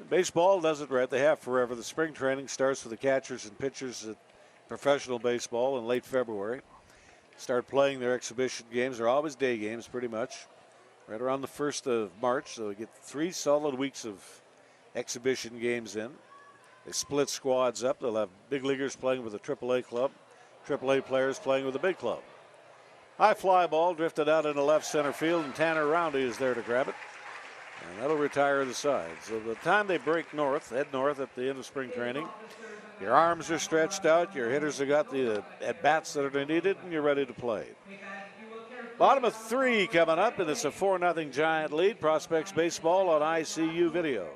Baseball does it right. They have forever. The spring training starts for the catchers and pitchers at professional baseball in late February. Start playing their exhibition games. They're always day games pretty much. Right around the 1st of March. So we get 3 solid weeks of exhibition games in. They split squads up. They'll have big leaguers playing with a AAA club, AAA players playing with a big club. High fly ball drifted out into left center field, and Tanner Roundy is there to grab it. And that'll retire the side. So the time they break north, head north at the end of spring training, your arms are stretched out, your hitters have got the at-bats that are needed, and you're ready to play. Bottom of 3 coming up, and it's a 4-0 Giant lead. Prospects baseball on ICU video.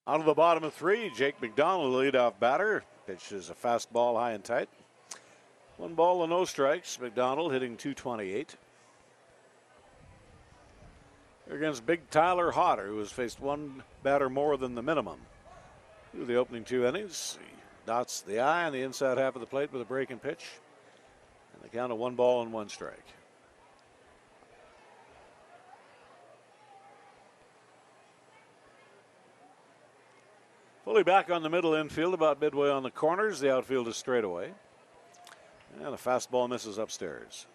Out of the bottom of 3, Jake McDonald, leadoff batter. Pitch is a fastball high and tight. 1 ball and no strikes. McDonald hitting .228. Against big Tyler Hodder, who has faced 1 batter more than the minimum. Through the opening 2 innings, he dots the eye on the inside half of the plate with a breaking pitch. And the count of 1 ball and 1 strike. Fully back on the middle infield, about midway on the corners. The outfield is straight away. And a fastball misses upstairs.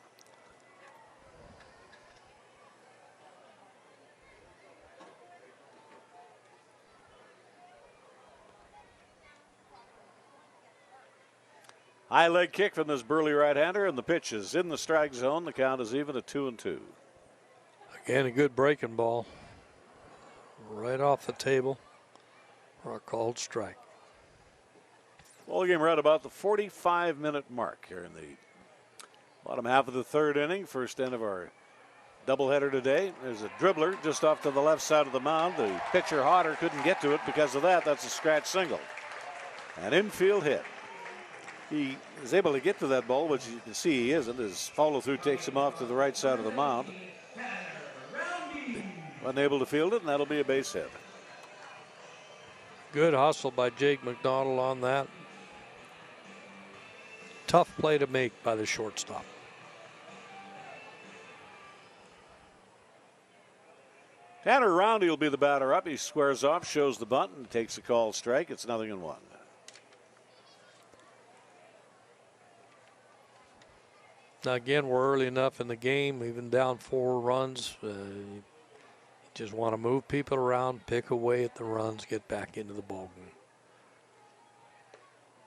High leg kick from this burly right-hander, and the pitch is in the strike zone. The count is even at 2-2. Again, a good breaking ball. Right off the table for a called strike. Ball game right about the 45-minute mark here in the bottom half of the third inning. First end of our doubleheader today. There's a dribbler just off to the left side of the mound. The pitcher, Hodder, couldn't get to it because of that. That's a scratch single. An infield hit. He is able to get to that ball, which you can see he isn't. His follow-through takes him off to the right side of the mound. Unable to field it, and that'll be a base hit. Good hustle by Jake McDonald on that. Tough play to make by the shortstop. Tanner Roundy will be the batter up. He squares off, shows the bunt, and takes a called strike. It's 0-1. Now again, we're early enough in the game, even down 4 runs. You just want to move people around, pick away at the runs, get back into the ballgame.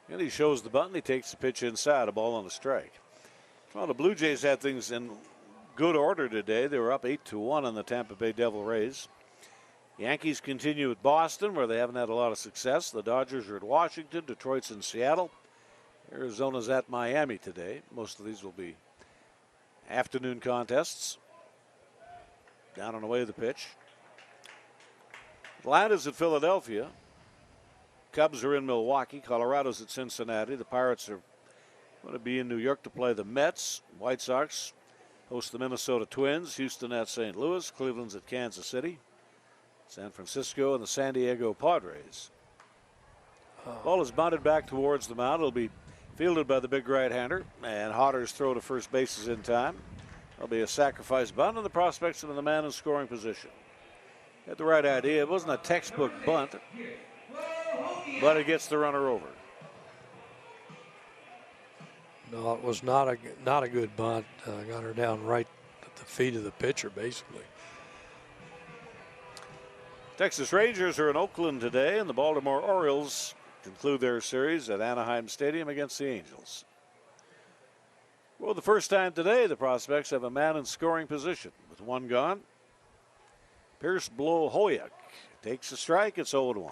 And he shows the button. He takes the pitch inside, a ball on the strike. Well, the Blue Jays had things in good order today. They were up 8-1 on the Tampa Bay Devil Rays. Yankees continue at Boston, where they haven't had a lot of success. The Dodgers are at Washington. Detroit's in Seattle. Arizona's at Miami today. Most of these will be afternoon contests. Down and away the pitch. Atlanta's at Philadelphia. Cubs are in Milwaukee. Colorado's at Cincinnati. The Pirates are going to be in New York to play the Mets. White Sox host the Minnesota Twins. Houston at St. Louis. Cleveland's at Kansas City. San Francisco and the San Diego Padres. Ball is bunted back towards the mound. It'll be fielded by the big right-hander, and Hodder's throw to first base is in time. There'll be a sacrifice bunt, and the prospects are in the man in scoring position. Had the right idea. It wasn't a textbook bunt, but it gets the runner over. No, it was not a good bunt. Got her down right at the feet of the pitcher, basically. Texas Rangers are in Oakland today, and the Baltimore Orioles conclude their series at Anaheim Stadium against the Angels. Well, the first time today, the prospects have a man in scoring position. With one gone, Pierce Blohoyek takes a strike. It's 0-1.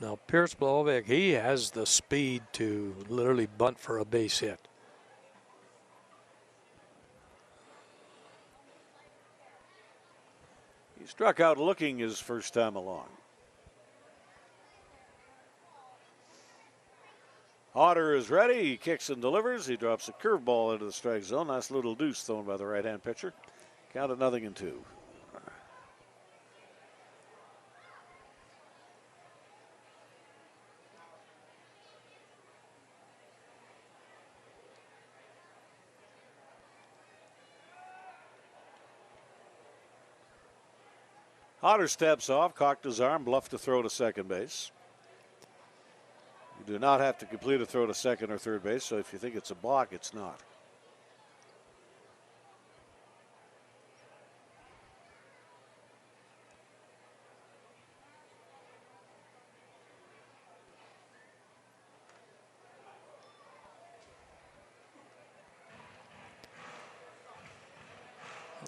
Now, Pierce Blohoyek, he has the speed to literally bunt for a base hit. He struck out looking his first time along. Hodder is ready. He kicks and delivers. He drops a curveball into the strike zone. Nice little deuce thrown by the right-hand pitcher. Count at 0-2. Hodder steps off, cocked his arm, bluffed to throw to second base. You do not have to complete a throw to second or third base, so if you think it's a block, it's not.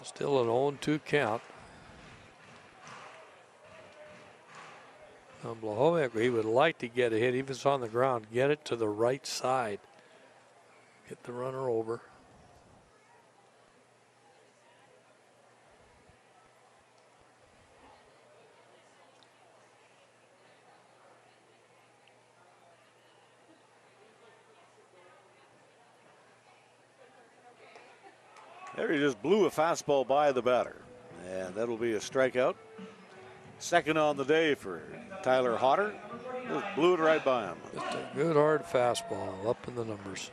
Still an 0-2 count. Blohoyek, he would like to get a hit, even if it's on the ground, get it to the right side. Get the runner over. There he just blew a fastball by the batter, and that'll be a strikeout. Second on the day for Tyler Hodder. Just blew it right by him. Just a good hard fastball up in the numbers.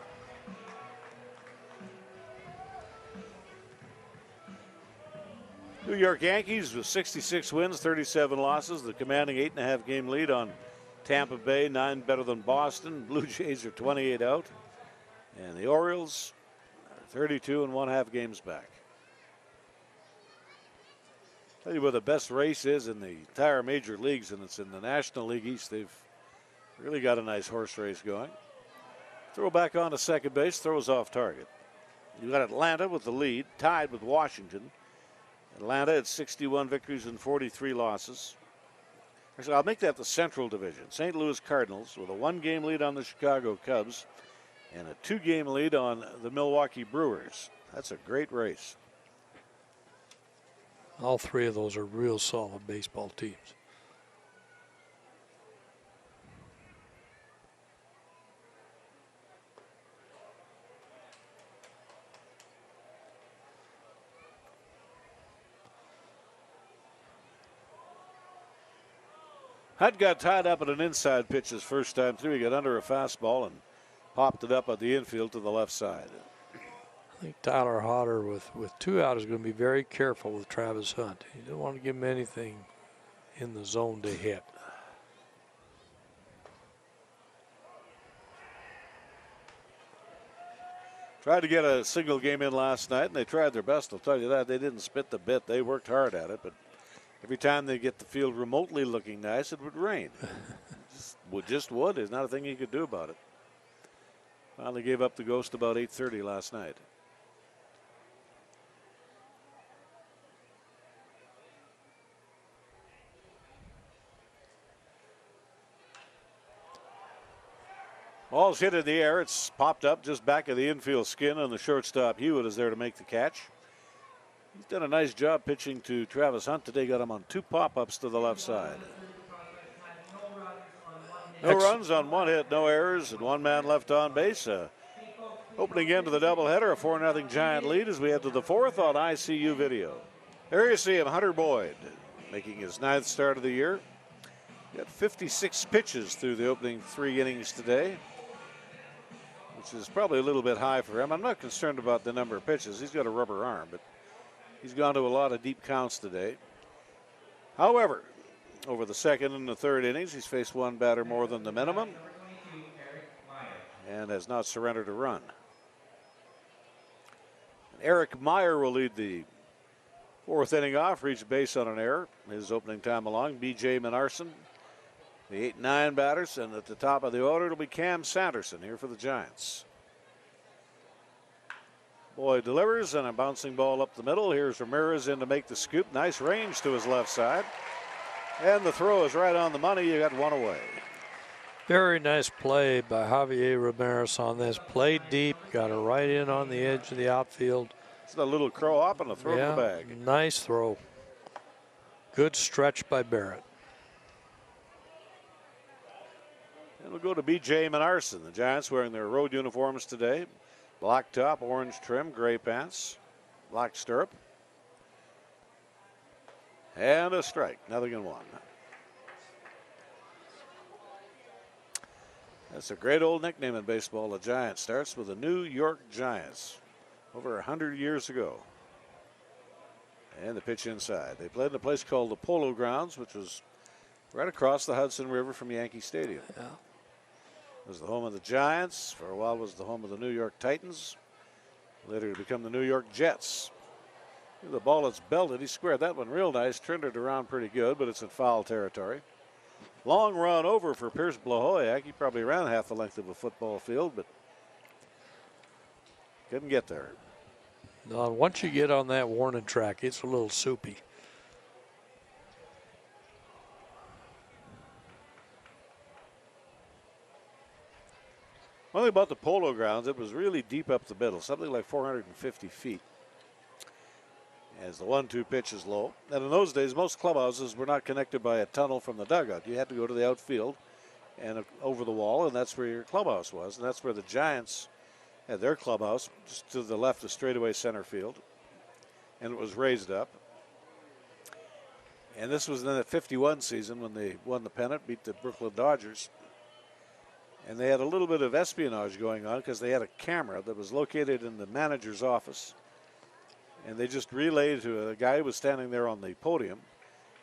New York Yankees with 66 wins, 37 losses. The commanding 8.5 game lead on Tampa Bay, 9 better than Boston. Blue Jays are 28 out. And the Orioles are 32 and 1/2 games back. Tell you where the best race is in the entire major leagues, and it's in the National League East. They've really got a nice horse race going. Throw back on to second base, throws off target. You got Atlanta with the lead, tied with Washington. Atlanta at 61 victories and 43 losses. Actually, I'll make that the Central Division. St. Louis Cardinals with a 1-game lead on the Chicago Cubs and a 2-game lead on the Milwaukee Brewers. That's a great race. All three of those are real solid baseball teams. Hutt got tied up at an inside pitch his first time through. He got under a fastball and popped it up at the infield to the left side. I think Tyler Hodder with 2 out is going to be very careful with Travis Hunt. You don't want to give him anything in the zone to hit. Tried to get a single game in last night, and they tried their best. I'll tell you that. They didn't spit the bit. They worked hard at it, but every time they get the field remotely looking nice, it would rain. just would. There's not a thing you could do about it. Finally gave up the ghost about 8:30 last night. Ball's hit in the air. It's popped up just back of the infield skin, and the shortstop Hewitt is there to make the catch. He's done a nice job pitching to Travis Hunt today. Got him on 2 pop-ups to the left side. No runs on 1 hit, no errors, and 1 man left on base. Opening end to the doubleheader, a 4-0 Giant lead as we head to the 4th on ICU video. There you see him, Hunter Boyd, making his 9th start of the year. He got 56 pitches through the opening 3 innings today, which is probably a little bit high for him. I'm not concerned about the number of pitches. He's got a rubber arm, but he's gone to a lot of deep counts today. However, over the 2nd and the 3rd innings, he's faced 1 batter more than the minimum and has not surrendered a run. Eric Meyer will lead the 4th inning off, reached base on an error. His opening time along, B.J. Minarson, the 8-9 batters, and at the top of the order it'll be Cam Sanderson here for the Giants. Boyd delivers, and a bouncing ball up the middle. Here's Ramirez in to make the scoop. Nice range to his left side. And the throw is right on the money. You got 1 away. Very nice play by Javier Ramirez on this. Played deep, got it right in on the edge of the outfield. It's a little crow hop and a throw to the bag. Nice throw. Good stretch by Barrett. And we'll go to B.J. Minarson. The Giants wearing their road uniforms today. Black top, orange trim, gray pants, black stirrup. And a strike, 0-1. That's a great old nickname in baseball, the Giants. Starts with the New York Giants over 100 years ago. And the pitch inside. They played in a place called the Polo Grounds, which was right across the Hudson River from Yankee Stadium. Yeah. It was the home of the Giants. For a while it was the home of the New York Titans. Later to become the New York Jets. The ball that's belted, he squared that one real nice, turned it around pretty good, but it's in foul territory. Long run over for Pierce Blahoyak. He probably ran half the length of a football field, but couldn't get there. No, once you get on that warning track, it's a little soupy. One thing about the Polo Grounds, it was really deep up the middle, something like 450 feet. As the 1-2 pitch is low. And in those days, most clubhouses were not connected by a tunnel from the dugout. You had to go to the outfield and over the wall, and that's where your clubhouse was. And that's where the Giants had their clubhouse, just to the left of straightaway center field. And it was raised up. And this was in the 51 season when they won the pennant, beat the Brooklyn Dodgers. And they had a little bit of espionage going on because they had a camera that was located in the manager's office. And they just relayed to a guy who was standing there on the podium.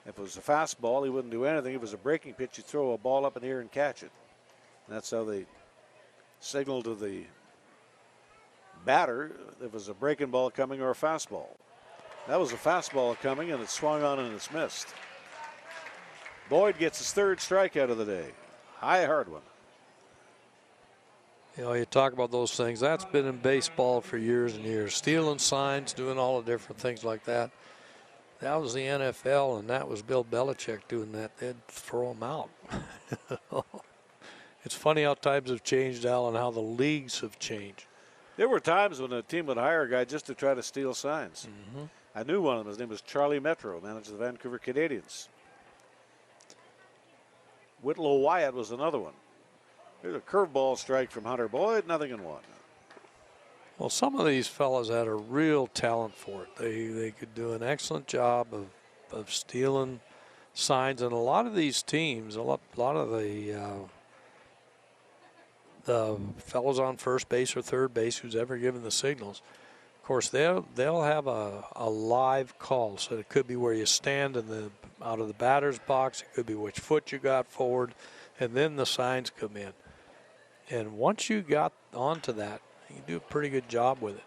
If it was a fastball, he wouldn't do anything. If it was a breaking pitch, he'd throw a ball up in the air and catch it. And that's how they signaled to the batter if it was a breaking ball coming or a fastball. That was a fastball coming, and it swung on and it's missed. Boyd gets his 3rd strikeout of the day. High, hard one. You know, you talk about those things. That's been in baseball for years and years. Stealing signs, doing all the different things like that. That was the NFL, and that was Bill Belichick doing that. They'd throw them out. It's funny how times have changed, Al, and how the leagues have changed. There were times when a team would hire a guy just to try to steal signs. Mm-hmm. I knew one of them. His name was Charlie Metro, manager of the Vancouver Canadians. Whitlow Wyatt was another one. There's a curveball strike from Hunter Boyd, nothing in one. Well, some of these fellas had a real talent for it. They could do an excellent job of stealing signs, and a lot of these teams, a lot of the fellows on first base or third base who's ever given the signals, of course they'll have a live call. So it could be where you stand out of the batter's box. It could be which foot you got forward, and then the signs come in. And once you got onto that, you do a pretty good job with it.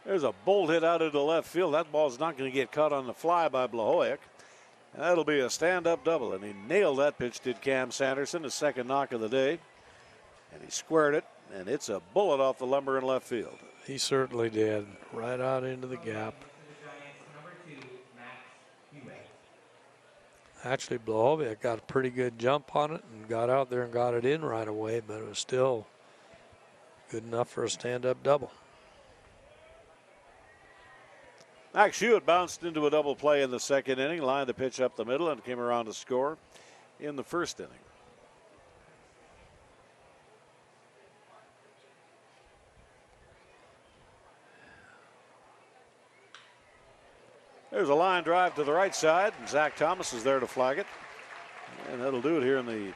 There's a bolt hit out into left field. That ball's not going to get caught on the fly by Blahovic. That'll be a stand-up double, and he nailed that pitch, did Cam Sanderson, his second knock of the day. And he squared it, and it's a bullet off the lumber in left field. He certainly did, right out into the gap. Actually, Blahovic got a pretty good jump on it and got out there and got it in right away, but it was still good enough for a stand-up double. Max Hewitt bounced into a double play in the second inning, lined the pitch up the middle, and came around to score in the first inning. There's a line drive to the right side, and Zach Thomas is there to flag it. And that'll do it here in the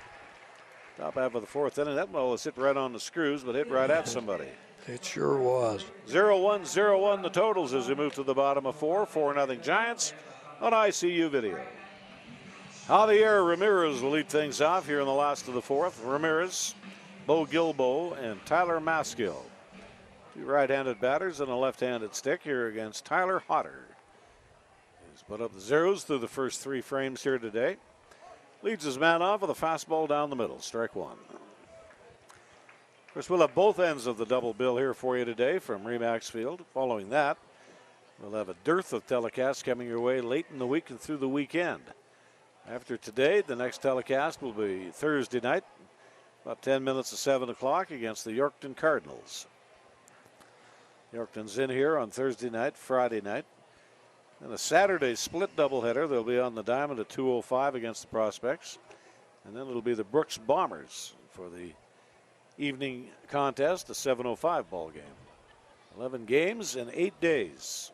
top half of the fourth inning. That ball was hit right on the screws, but hit right at somebody. It sure was. 0-1, 0-1 the totals as we move to the bottom of 4-0 Giants on ICU video. Javier Ramirez will lead things off here in the last of the fourth. Ramirez, Bo Gilbo, and Tyler Maskel. Two right-handed batters and a left-handed stick here against Tyler Hodder. He's put up the zeros through the first three frames here today. Leads his man off with a fastball down the middle, strike one. Of course, we'll have both ends of the double bill here for you today from Remax Field. Following that, we'll have a dearth of telecasts coming your way late in the week and through the weekend. After today, the next telecast will be Thursday night, about 10 minutes to 7 o'clock against the Yorkton Cardinals. Yorkton's in here on Thursday night, Friday night. And a Saturday split doubleheader. They'll be on the diamond at 2:05 against the Prospects. And then it'll be the Brooks Bombers for the evening contest, a 7:05 ball game. 11 games in 8 days.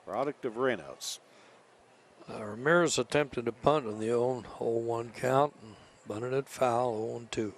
Product of rainouts. Ramirez attempted to punt on the 0-1 count and bunted it foul, 0-2.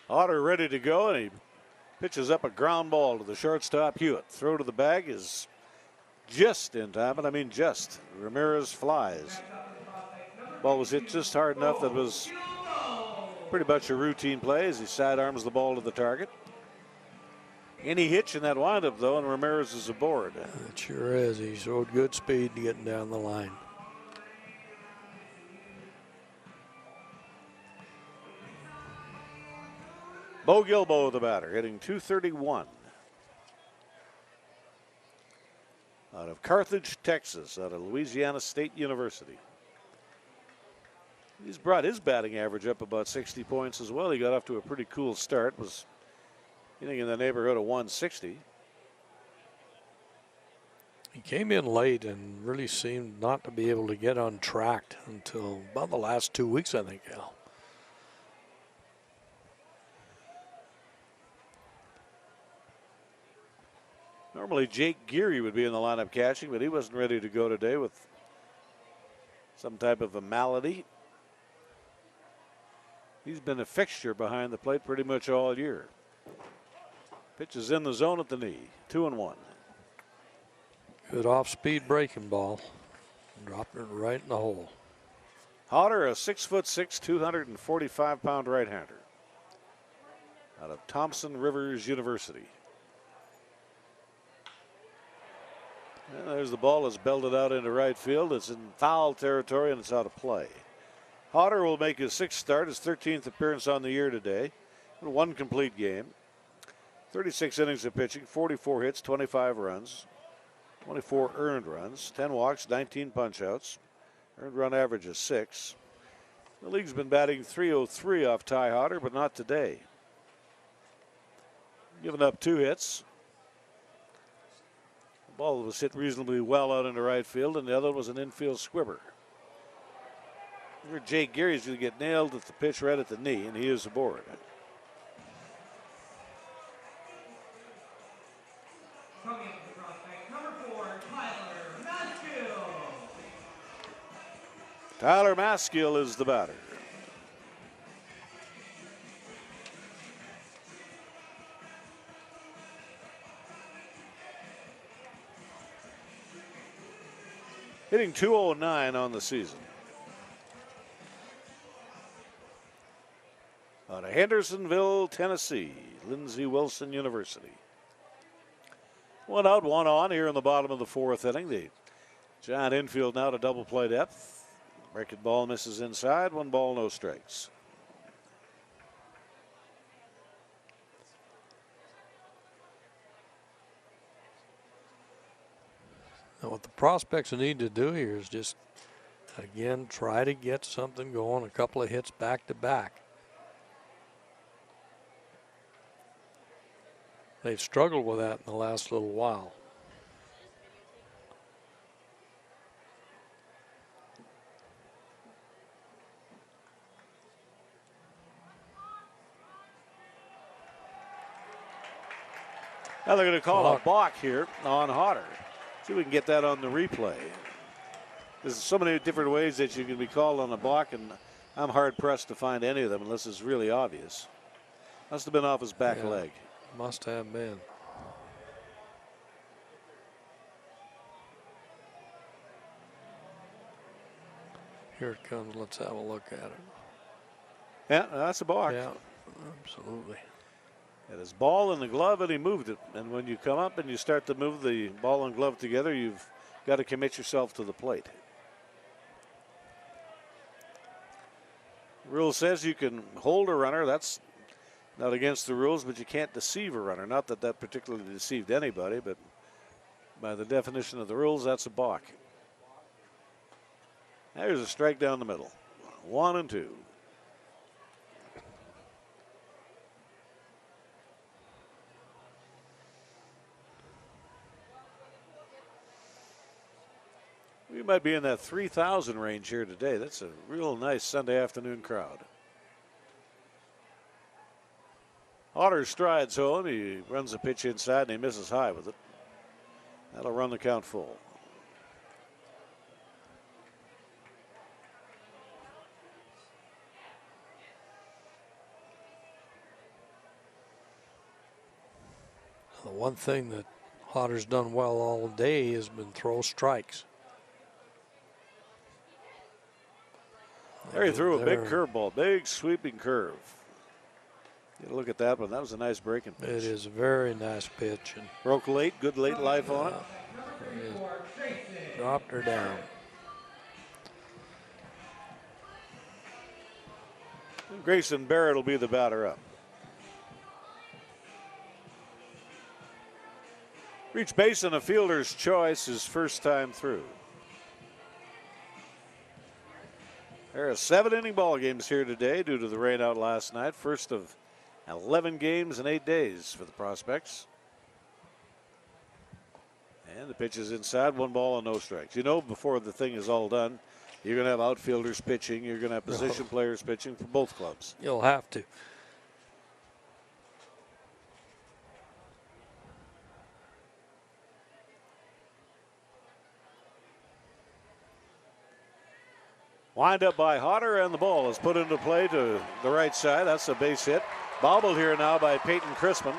Otter ready to go, and he pitches up a ground ball to the shortstop Hewitt. Throw to the bag is just in time, and I mean just. Ramirez flies. Ball was hit just hard enough that it was pretty much a routine play as he sidearms the ball to the target. Any hitch in that windup, though, and Ramirez is aboard. It sure is. He showed good speed getting down the line. Bo Gilbo, the batter, hitting .231. Out of Carthage, Texas, out of Louisiana State University. He's brought his batting average up about 60 points as well. He got off to a pretty cool start, was hitting in the neighborhood of 160. He came in late and really seemed not to be able to get on track until about the last 2 weeks, I think, Al. Normally Jake Geary would be in the lineup catching, but he wasn't ready to go today with some type of a malady. He's been a fixture behind the plate pretty much all year. Pitch is in the zone at the knee, 2-1. Good off-speed breaking ball. Dropped it right in the hole. Hodder, a 6'6", 245-pound right-hander out of Thompson Rivers University. And there's the ball. It's belted out into right field. It's in foul territory and it's out of play. Hodder will make his 6th start, his 13th appearance on the year today. 1 complete game. 36 innings of pitching, 44 hits, 25 runs, 24 earned runs, 10 walks, 19 punch-outs. Earned run average is 6. The league's been batting .303 off Ty Hodder, but not today. Giving up 2 hits. The ball was hit reasonably well out into right field, and the other was an infield squibber. Here, Jay Geary's going to get nailed at the pitch right at the knee, and he is aboard. Coming up to the prospect, number 4, Tyler Maskel. Tyler Maskel is the batter. Hitting .209 on the season. Out of Hendersonville, Tennessee, Lindsey Wilson University. 1 out, 1 on here in the bottom of the 4th inning. The giant infield now to double play depth. Breaking ball misses inside. 1 ball, no strikes. Now what the prospects need to do here is just, again, try to get something going, a couple of hits back to back. They've struggled with that in the last little while. Now they're going to call a balk here on Hodder. See if we can get that on the replay. There's so many different ways that you can be called on a balk, and I'm hard-pressed to find any of them unless it's really obvious. Must have been off his back leg. Must have been. Here it comes. Let's have a look at it. Yeah, that's a balk. Yeah, absolutely. It is ball in the glove, and he moved it. And when you come up and you start to move the ball and glove together, you've got to commit yourself to the plate. The rule says you can hold a runner. That's not against the rules, but you can't deceive a runner. Not that that particularly deceived anybody, but by the definition of the rules, that's a balk. There's a strike down the middle. 1 and 2. We might be in that 3,000 range here today. That's a real nice Sunday afternoon crowd. Hodder strides home. He runs the pitch inside and he misses high with it. That'll run the count full. The one thing that Hodder's done well all day has been throw strikes. There he threw a big curveball, big sweeping curve. Get a look at that one. That was a nice breaking pitch. It is a very nice pitch. And broke late, good late life on it. Dropped her down. And Grayson Barrett will be the batter up. Reach base on a fielder's choice his first time through. There are 7-inning ball games here today due to the rain out last night. First of 11 games in 8 days for the prospects. And the pitch is inside, 1 ball and no strikes. You know, before the thing is all done, you're going to have outfielders pitching. You're going to have position players pitching for both clubs. You'll have to. Wind up by Hodder, and the ball is put into play to the right side. That's a base hit. Bobbled here now by Payton Chrisman.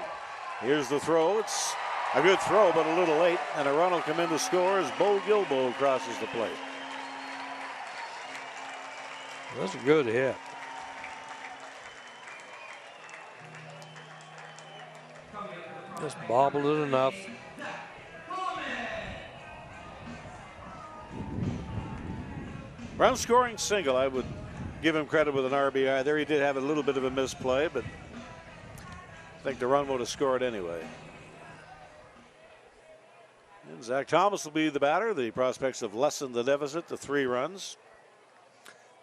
Here's the throw. It's a good throw, but a little late, and a run will come in to score as Bo Gilbo crosses the plate. That's a good hit. Just bobbled it enough. Run scoring single. I would give him credit with an RBI there. He did have a little bit of a misplay, but I think the run would have scored anyway. And Zach Thomas will be the batter. The prospects have lessened the deficit to 3 runs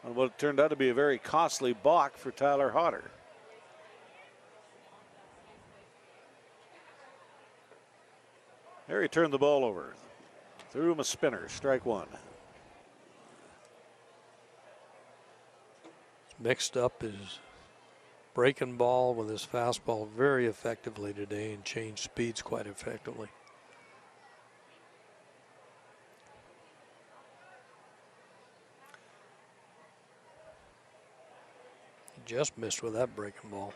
on what turned out to be a very costly balk for Tyler Hodder. There he turned the ball over. Threw him a spinner, strike 1. Mixed up his breaking ball with his fastball very effectively today and changed speeds quite effectively. He just missed with that breaking ball.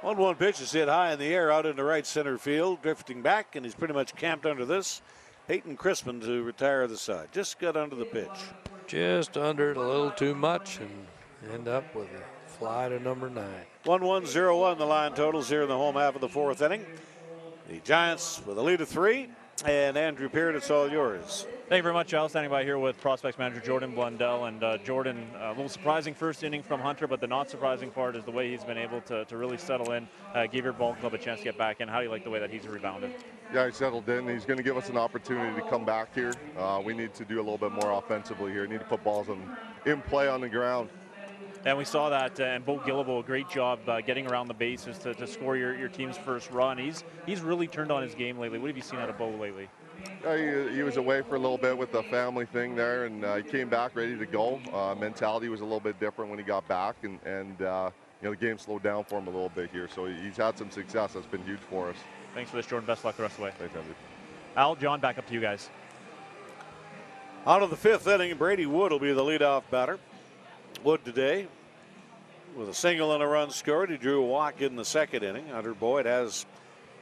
One pitch is hit high in the air out into right center field, drifting back, and he's pretty much camped under this. Payton Chrisman to retire the side. Just got under the pitch. Just under it a little too much and end up with a fly to number 9. 1-1-0-1 the line totals here in the home half of the 4th inning. The Giants with a lead of 3, and Andrew Peart, it's all yours. Thank you very much, Al. Standing by here with prospects manager Jordan Blundell. And Jordan, a little surprising first inning from Hunter, but the not surprising part is the way he's been able to really settle in, give your ball club a chance to get back in. How do you like the way that he's rebounded? Yeah, he settled in. He's going to give us an opportunity to come back here. We need to do a little bit more offensively here. Need to put balls in play on the ground. And we saw that, and Bo Gillibo, a great job getting around the bases to score your team's first run. He's really turned on his game lately. What have you seen out of Bo lately? He was away for a little bit with the family thing there, and he came back ready to go. Mentality was a little bit different when he got back, and the game slowed down for him a little bit here. So he's had some success. That's been huge for us. Thanks for this, Jordan. Best of luck the rest of the way. Thanks, Andrew. Al, John, back up to you guys. Out of the 5th inning, Brady Wood will be the leadoff batter. Wood today with a single and a run scored. He drew a walk in the 2nd inning. Hunter Boyd has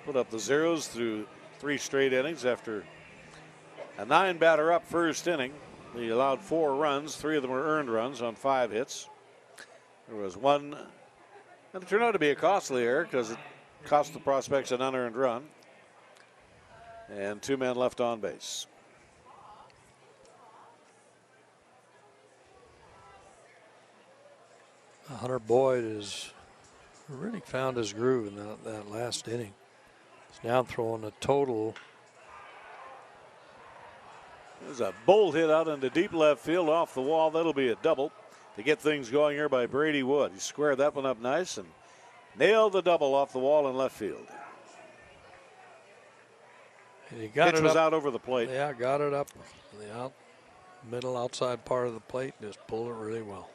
put up the zeros through 3 straight innings after a 9-batter up 1st inning. He allowed 4 runs. 3 of them were earned runs on 5 hits. There was one, and it turned out to be a costly error because it cost the prospects an unearned run. And 2 men left on base. Hunter Boyd has really found his groove in that last inning. He's now throwing a total. There's a bolt hit out into deep left field off the wall. That'll be a double to get things going here by Brady Wood. He squared that one up nice and nailed the double off the wall in left field. And he got Pitch it was up, out over the plate. Yeah, got it up the middle outside part of the plate and just pulled it really well.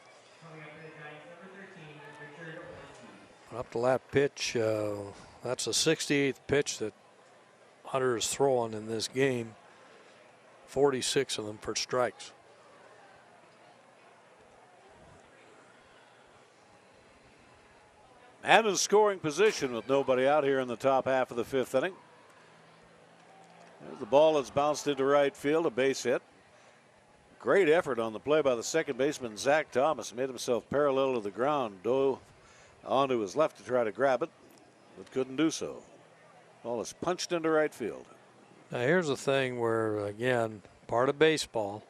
Up to that pitch, that's the 68th pitch that Hunter is throwing in this game. 46 of them for strikes. And in scoring position with nobody out here in the top half of the 5th inning. There's the ball that's bounced into right field, a base hit. Great effort on the play by the second baseman, Zach Thomas. Made himself parallel to the ground, dove onto his left to try to grab it, but couldn't do so. Ball is punched into right field. Now here's the thing where, again, part of baseball,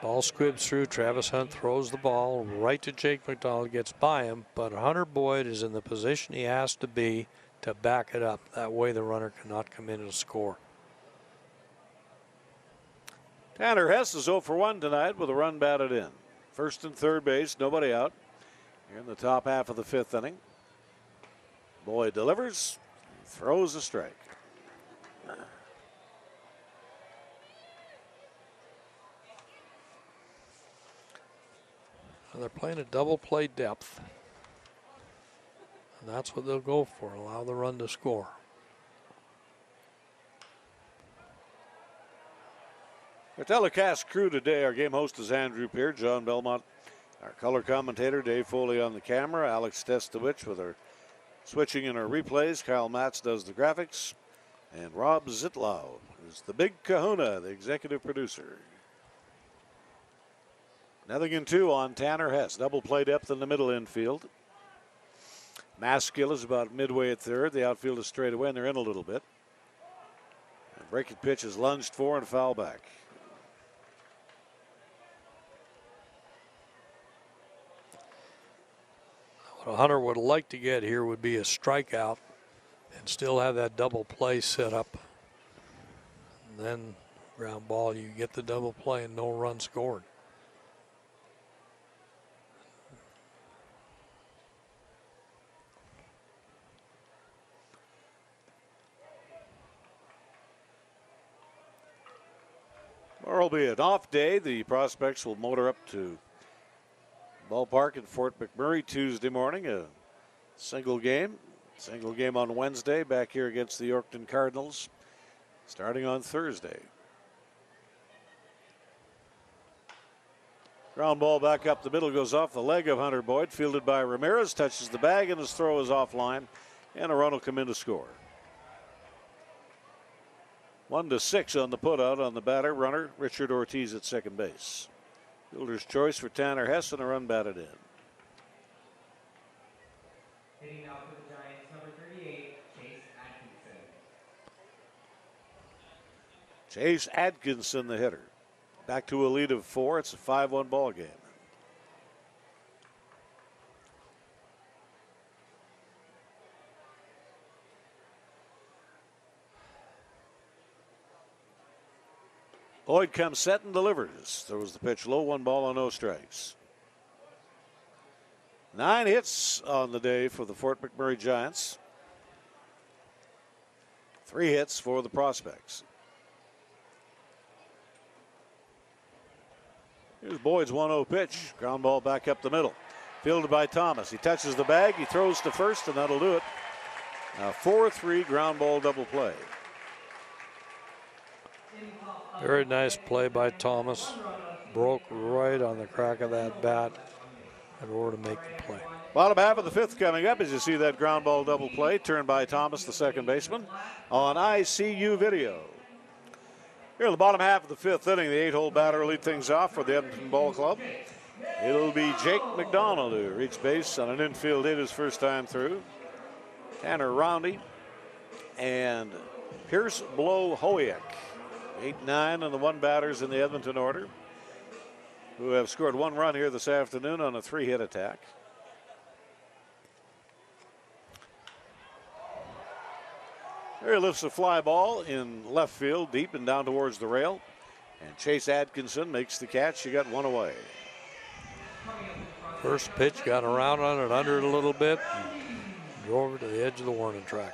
ball squibs through, Travis Hunt throws the ball right to Jake McDonald, gets by him, but Hunter Boyd is in the position he has to be to back it up. That way the runner cannot come in and score. Tanner Hess is 0 for 1 tonight with a run batted in. First and third base, nobody out. Here in the top half of the 5th inning. Boyd delivers, throws a strike. And they're playing a double play depth. And that's what they'll go for, allow the run to score. Our telecast crew today, our game host is Andrew Peard, John Belmont, our color commentator, Dave Foley on the camera, Alex Testowich with our switching in our replays, Kyle Matz does the graphics, and Rob Zitlau is the big kahuna, the executive producer. 0-2 on Tanner Hess. Double play depth in the middle infield. Maskel is about midway at third. The outfield is straight away, and they're in a little bit. And breaking pitch is lunged for and foul back. What Hunter would like to get here would be a strikeout and still have that double play set up. And then ground ball, you get the double play and no run scored. Tomorrow will be an off day. The prospects will motor up to ballpark in Fort McMurray Tuesday morning. A single game on Wednesday back here against the Yorkton Cardinals starting on Thursday. Ground ball back up the middle, goes off the leg of Hunter Boyd, fielded by Ramirez, touches the bag, and his throw is offline, and a run will come in to score. 1-6 on the putout on the batter runner, Richard Ortiz at second base. Fielder's choice for Tanner Hess, and a run batted in. Hitting out for the Giants, number 38, Chase Atkinson. Chase Atkinson, the hitter. Back to a lead of 4. It's a 5-1 ball game. Boyd comes set and delivers. Throws the pitch low, 1 ball and no strikes. 9 hits on the day for the Fort McMurray Giants. 3 hits for the prospects. Here's Boyd's 1-0 pitch. Ground ball back up the middle. Fielded by Thomas. He touches the bag. He throws to first, and that'll do it. Now 4-3 ground ball double play. Very nice play by Thomas. Broke right on the crack of that bat in order to make the play. Bottom half of the 5th coming up as you see that ground ball double play turned by Thomas, the second baseman, on ICU video. Here in the bottom half of the 5th inning, the 8-hole batter will lead things off for the Edmonton Ball Club. It'll be Jake McDonald who reached base on an infield hit his first time through. Tanner Roundy and Pierce Blow-Hoyak. 8-9 and the 1 batters in the Edmonton order, who have scored 1 run here this afternoon on a 3-hit attack. There he lifts a fly ball in left field, deep and down towards the rail. And Chase Atkinson makes the catch. He got 1 away. First pitch, got around on it, under it a little bit, and drove over to the edge of the warning track.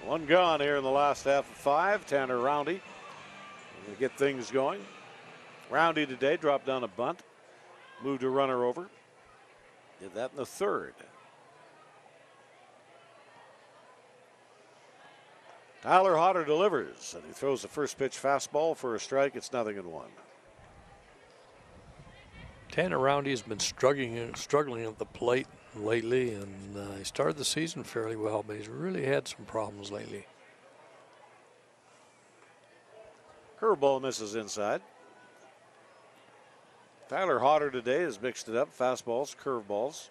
One gone here in the last half of 5. Tanner Roundy will get things going. Roundy today dropped down a bunt, moved a runner over. Did that in the 3rd. Tyler Hodder delivers, and he throws the first pitch fastball for a strike. It's 0-1. Tanner Roundy has been struggling at the plate lately, and he started the season fairly well, but he's really had some problems lately. Curveball misses inside. Tyler Hodder today has mixed it up, fastballs, curveballs.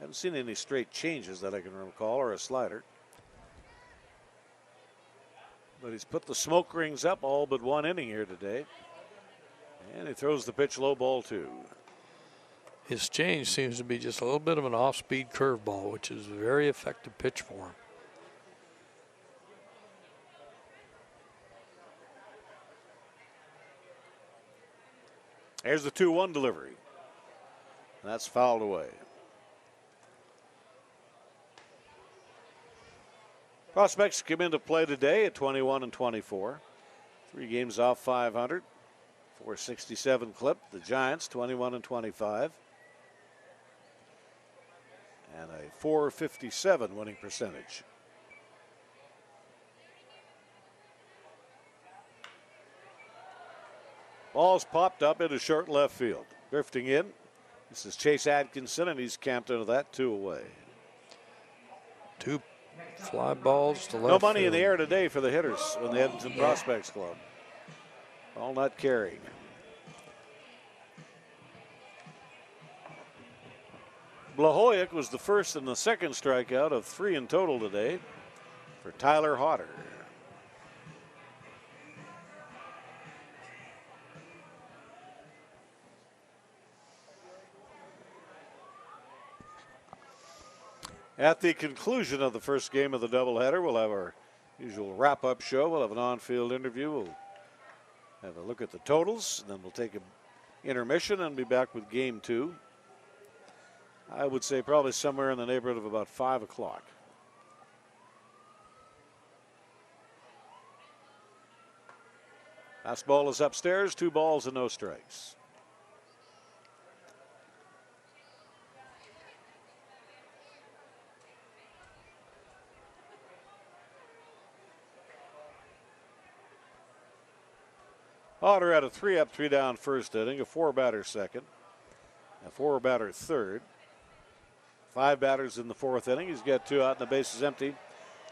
Haven't seen any straight changes that I can recall, or a slider. But he's put the smoke rings up all but 1 inning here today. And he throws the pitch low, ball 2. His change seems to be just a little bit of an off-speed curveball, which is a very effective pitch for him. Here's the 2-1 delivery. That's fouled away. Prospects come into play today at 21-24. 3 games off 500. 467 clip. The Giants 21-25. And a 457 winning percentage. Ball's popped up into short left field. Drifting in. This is Chase Atkinson, and he's camped into that, 2 away. 2 fly balls to left No money field. in the air today for the hitters in the Edmonton Prospects Club. All not carrying. Blahoyek was the first and the second strikeout of 3 in total today for Tyler Hodder. At the conclusion of the first game of the doubleheader, we'll have our usual wrap-up show. We'll have an on-field interview. We'll have a look at the totals, and then we'll take an intermission and be back with game 2. I would say probably somewhere in the neighborhood of about 5 o'clock. Fastball is upstairs, 2 balls and no strikes. Hodder had a 3-up, 3-down first inning, a 4-batter second, a 4-batter third. 5 batters in the 4th inning. He's got 2 out and the base is empty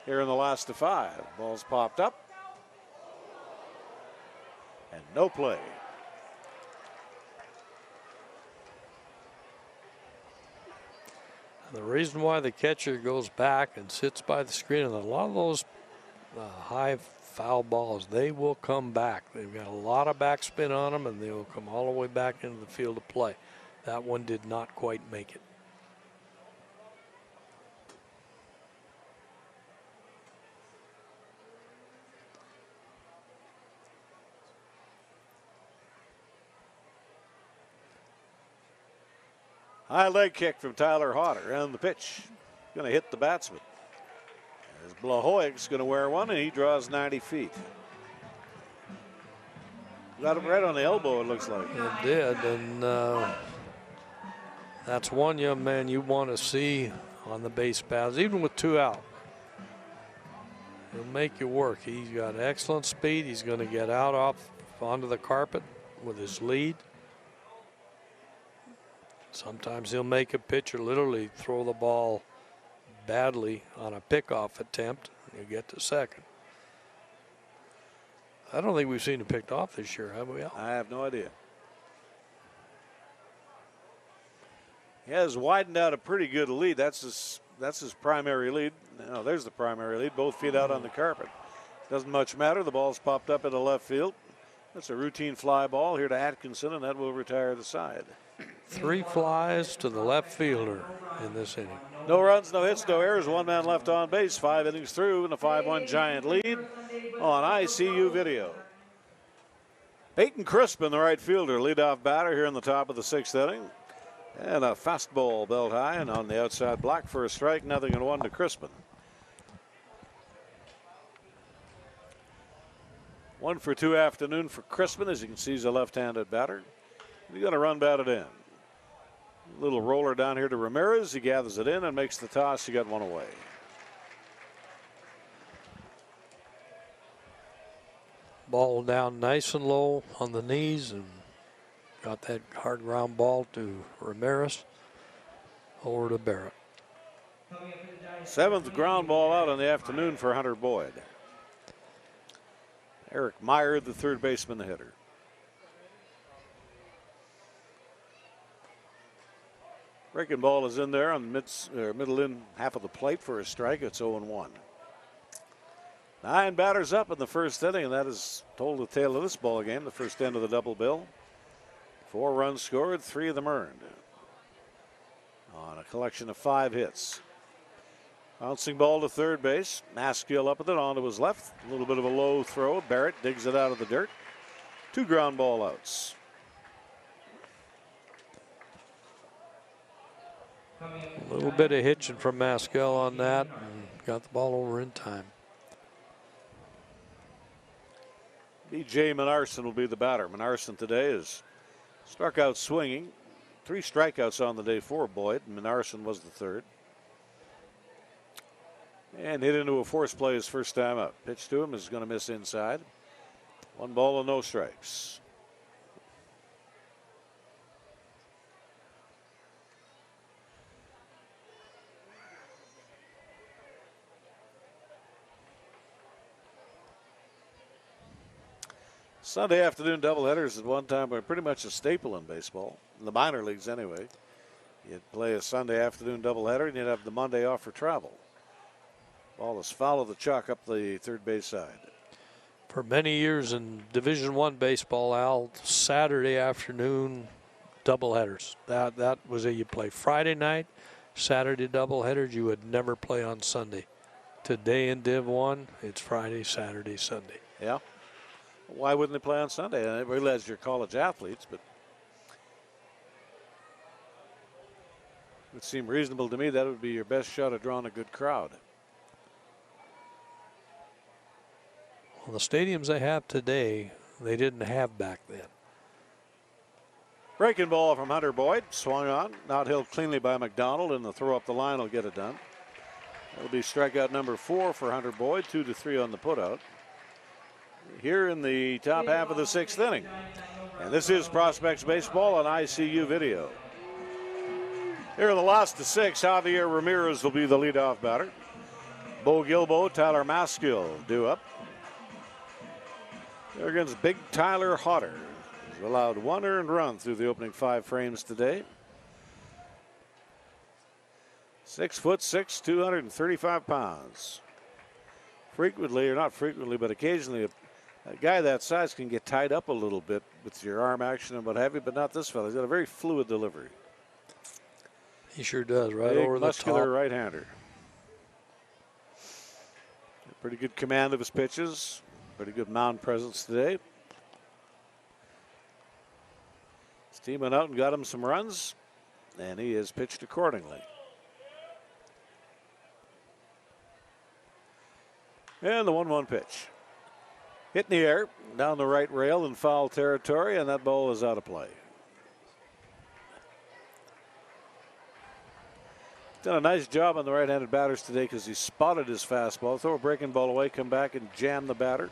here in the last of 5. Ball's popped up. And no play. The reason why the catcher goes back and sits by the screen, and a lot of those high foul balls, they will come back. They've got a lot of backspin on them, and they will come all the way back into the field of play. That one did not quite make it. High leg kick from Tyler Hodder, and the pitch going to hit the batsman. As Blahoyek's going to wear one, and he draws 90 feet. Got him right on the elbow, it looks like. It did, and that's one young man you want to see on the base paths, even with 2 out. He'll make you work. He's got excellent speed. He's going to get out off onto the carpet with his lead. Sometimes he'll make a pitcher literally throw the ball badly on a pickoff attempt, and you get to second. I don't think we've seen him picked off this year, have we, Al? I have no idea. He has widened out a pretty good lead. That's his primary lead. Now, there's the primary lead. Both feet out on the carpet. Doesn't much matter. The ball's popped up into left field. That's a routine fly ball here to Atkinson, and that will retire the side. 3 flies to the left fielder in this inning. No runs, no hits, no errors. 1 man left on base. 5 innings through, and a 5-1 Giant lead on ICU video. Payton Chrisman, the right fielder, leadoff batter here in the top of the 6th inning. And a fastball belt high and on the outside block for a strike. 0-1 to Chrisman. 1 for 2 afternoon for Chrisman. As you can see, he's a left-handed batter. He's going to run batted in. Little roller down here to Ramirez. He gathers it in and makes the toss. He got 1 away. Ball down nice and low on the knees and got that hard ground ball to Ramirez. Over to Barrett. 7th ground ball out in the afternoon for Hunter Boyd. Eric Meyer, the third baseman, the hitter. Breaking ball is in there on the middle in half of the plate for a strike. It's 0-1. 9 batters up in the first inning, and that has told the tale of this ball game. The first end of the double bill. 4 runs scored, 3 of them earned on a collection of 5 hits. Bouncing ball to third base. Maskel up with it onto his left. A little bit of a low throw. Barrett digs it out of the dirt. 2 ground ball outs. A little bit of hitching from Maskel on that and got the ball over in time. B.J. Menarson will be the batter. Menarson today is struck out swinging. 3 strikeouts on the day for Boyd. Menarson was the third. And hit into a force play his first time up. Pitch to him is going to miss inside. 1 ball and no strikes. Sunday afternoon doubleheaders at one time were pretty much a staple in baseball, in the minor leagues anyway. You'd play a Sunday afternoon doubleheader and you'd have the Monday off for travel. Ball is foul of the chalk up the third base side. For many years in Division I baseball, Al, Saturday afternoon doubleheaders. That was it. You play Friday night, Saturday doubleheaders. You would never play on Sunday. Today in Div 1, it's Friday, Saturday, Sunday. Yeah. Why wouldn't they play on Sunday? I realize you're college athletes, but it would seem reasonable to me that would be your best shot at drawing a good crowd. Well, the stadiums they have today, they didn't have back then. Breaking ball from Hunter Boyd, swung on, not held cleanly by McDonald, and the throw up the line will get it done. That'll be strikeout number 4 for Hunter Boyd, 2-3 on the putout. Here in the top half of the 6th inning. And this is Prospects Baseball on ICU Video. Here in the last of 6, Javier Ramirez will be the leadoff batter. Bo Gilbo, Tyler Maskel due up. There against Big Tyler Hodder. He's allowed 1 earned run through the opening 5 frames today. 6'6", 235 pounds. Frequently, or not frequently, but occasionally, a guy that size can get tied up a little bit with your arm action and what have you, but not this fellow. He's got a very fluid delivery. He sure does, right Big, over the top. muscular right-hander. Pretty good command of his pitches. Pretty good mound presence today. His team went out and got him some runs, and he has pitched accordingly. And the 1-1 pitch. Hit in the air, down the right rail in foul territory, and that ball is out of play. Done a nice job on the right-handed batters today because he spotted his fastball, throw a breaking ball away, come back and jam the batter.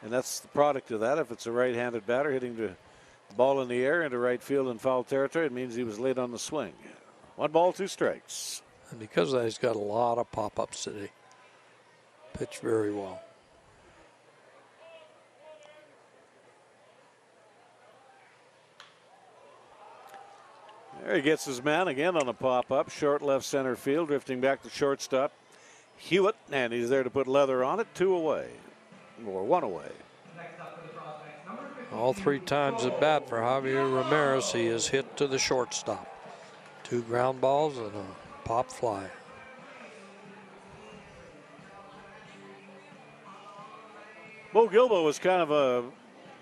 And that's the product of that. If it's a right-handed batter hitting the ball in the air into right field in foul territory, it means he was late on the swing. 1 ball, 2 strikes. And because of that, he's got a lot of pop-ups today. Pitched very well. There he gets his man again on a pop-up. Short left center field, drifting back to shortstop. Hewitt, and he's there to put leather on it. 2 away, or 1 away. All 3 times at bat for Javier Ramirez, he is hit to the shortstop. 2 ground balls and a pop fly. Bo Gilbo was kind of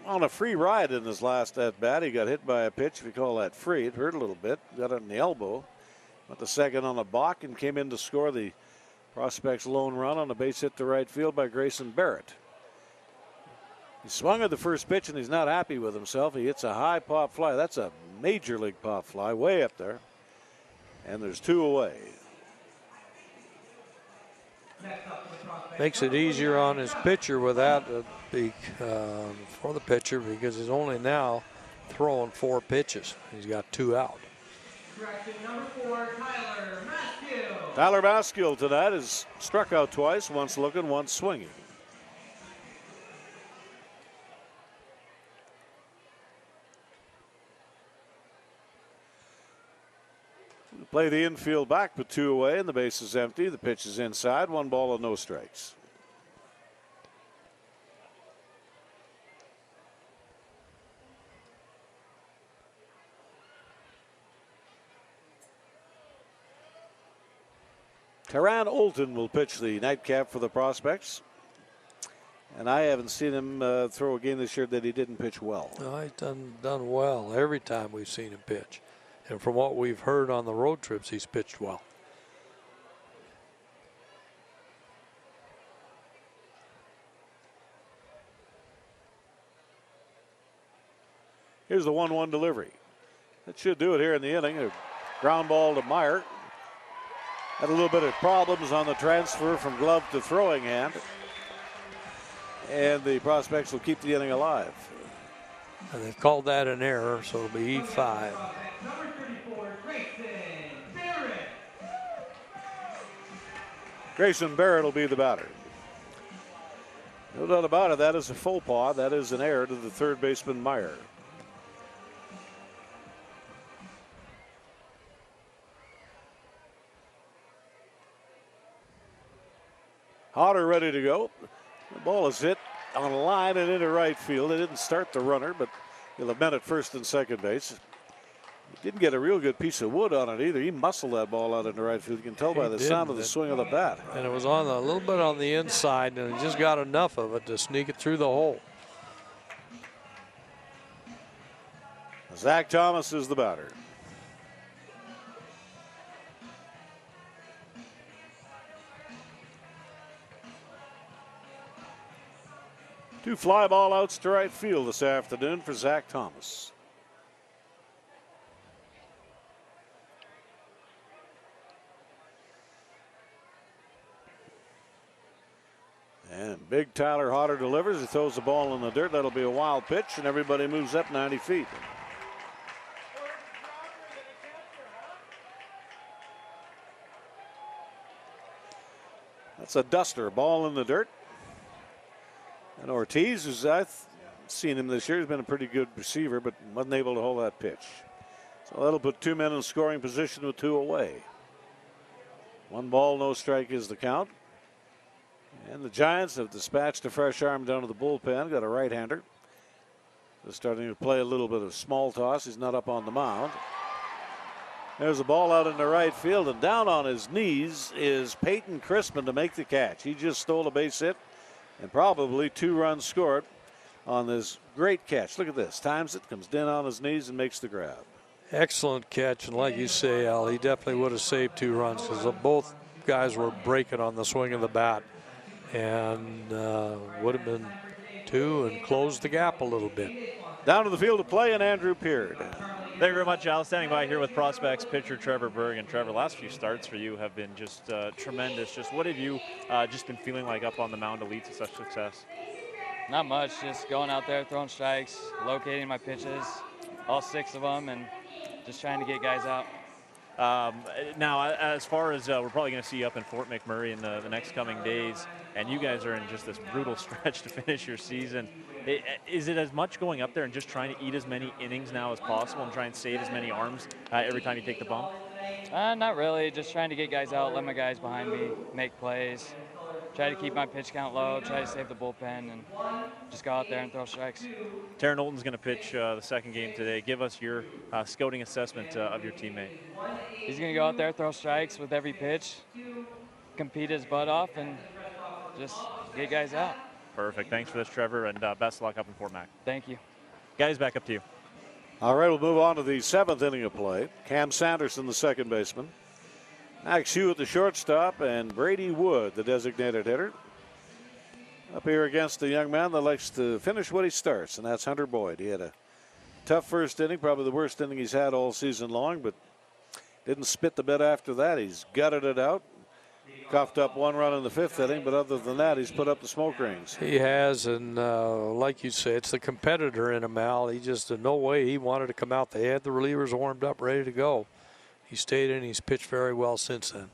on a free ride in his last at bat. He got hit by a pitch, if you call that free. It hurt a little bit. Got it in the elbow. Went to second on a balk and came in to score the Prospects' lone run on a base hit to right field by Grayson Barrett. He swung at the first pitch and he's not happy with himself. He hits a high pop fly. That's a major league pop fly, way up there. And there's 2 away. Makes it easier on his pitcher with that for the pitcher because he's only now throwing 4 pitches. He's got 2 out. Number 4, Tyler Maskel. Tyler Maskel tonight has struck out twice, once looking, once swinging. Play the infield back, but 2 away, and the base is empty. The pitch is inside. 1 ball and no strikes. Taran Olton will pitch the nightcap for the Prospects. And I haven't seen him throw a game this year that he didn't pitch well. No, he's done well every time we've seen him pitch. And from what we've heard on the road trips, he's pitched well. Here's the 1-1 delivery. That should do it here in the inning. A ground ball to Meyer. Had a little bit of problems on the transfer from glove to throwing hand. And the Prospects will keep the inning alive. And they've called that an error, so it'll be E5. Number 34, Grayson Barrett. Grayson Barrett will be the batter. No doubt about it. That is a faux pas. That is an error to the third baseman, Meyer. Hodder ready to go. The ball is hit on a line and into right field. They didn't start the runner, but he'll have met at first and second base. He didn't get a real good piece of wood on it either. He muscled that ball out into right field. You can tell by the sound of the swing of the bat. And it was on a little bit on the inside, and he just got enough of it to sneak it through the hole. Zach Thomas is the batter. Two fly ball outs to right field this afternoon for Zach Thomas. And big Tyler Hodder delivers. He throws the ball in the dirt. That'll be a wild pitch, and everybody moves up 90 feet. That's a duster. Ball in the dirt. And Ortiz, who's I've seen him this year, has been a pretty good receiver, but wasn't able to hold that pitch. So that'll put two men in scoring position with two away. 1 ball, no strike is the count. And the Giants have dispatched a fresh arm down to the bullpen. Got a right-hander. They're starting to play a little bit of small toss. He's not up on the mound. There's a ball out in the right field, and down on his knees is Payton Chrisman to make the catch. He just stole a base hit and probably 2 runs scored on this great catch. Look at this. Times it, comes down on his knees and makes the grab. Excellent catch, and like you say, Al, he definitely would have saved 2 runs because both guys were breaking on the swing of the bat, and would have been 2 and closed the gap a little bit. Down to the field to play, and Andrew Peard. Thank you very much, Al. Standing by here with Prospects pitcher Trevor Berg. And Trevor, last few starts for you have been just tremendous. Just what have you just been feeling like up on the mound to lead to such success? Not much, just going out there, throwing strikes, locating my pitches, all 6 of them, and just trying to get guys out. Now, as far as we're probably going to see you up in Fort McMurray in the next coming days, and you guys are in just this brutal stretch to finish your season. Is it as much going up there and just trying to eat as many innings now as possible and try and save as many arms every time you take the bump? Not really, just trying to get guys out, let my guys behind me make plays, try to keep my pitch count low, try to save the bullpen, and just go out there and throw strikes. Taron Knowlton's going to pitch the second game today. Give us your scouting assessment of your teammate. He's going to go out there, throw strikes with every pitch, compete his butt off, and just get guys out. Perfect. Thanks for this, Trevor, and best of luck up in Fort Mac. Thank you. Guys, back up to you. All right, we'll move on to the 7th inning of play. Cam Sanderson, the second baseman. Max Hugh at the shortstop, and Brady Wood, the designated hitter. Up here against the young man that likes to finish what he starts, and that's Hunter Boyd. He had a tough first inning, probably the worst inning he's had all season long, but didn't spit the bed after that. He's gutted it out. Coughed up 1 run in the 5th inning, but other than that, he's put up the smoke rings. He has, and like you say, it's the competitor in him, Al. He just, in no way, he wanted to come out. They had the relievers warmed up, ready to go. He stayed in, he's pitched very well since then.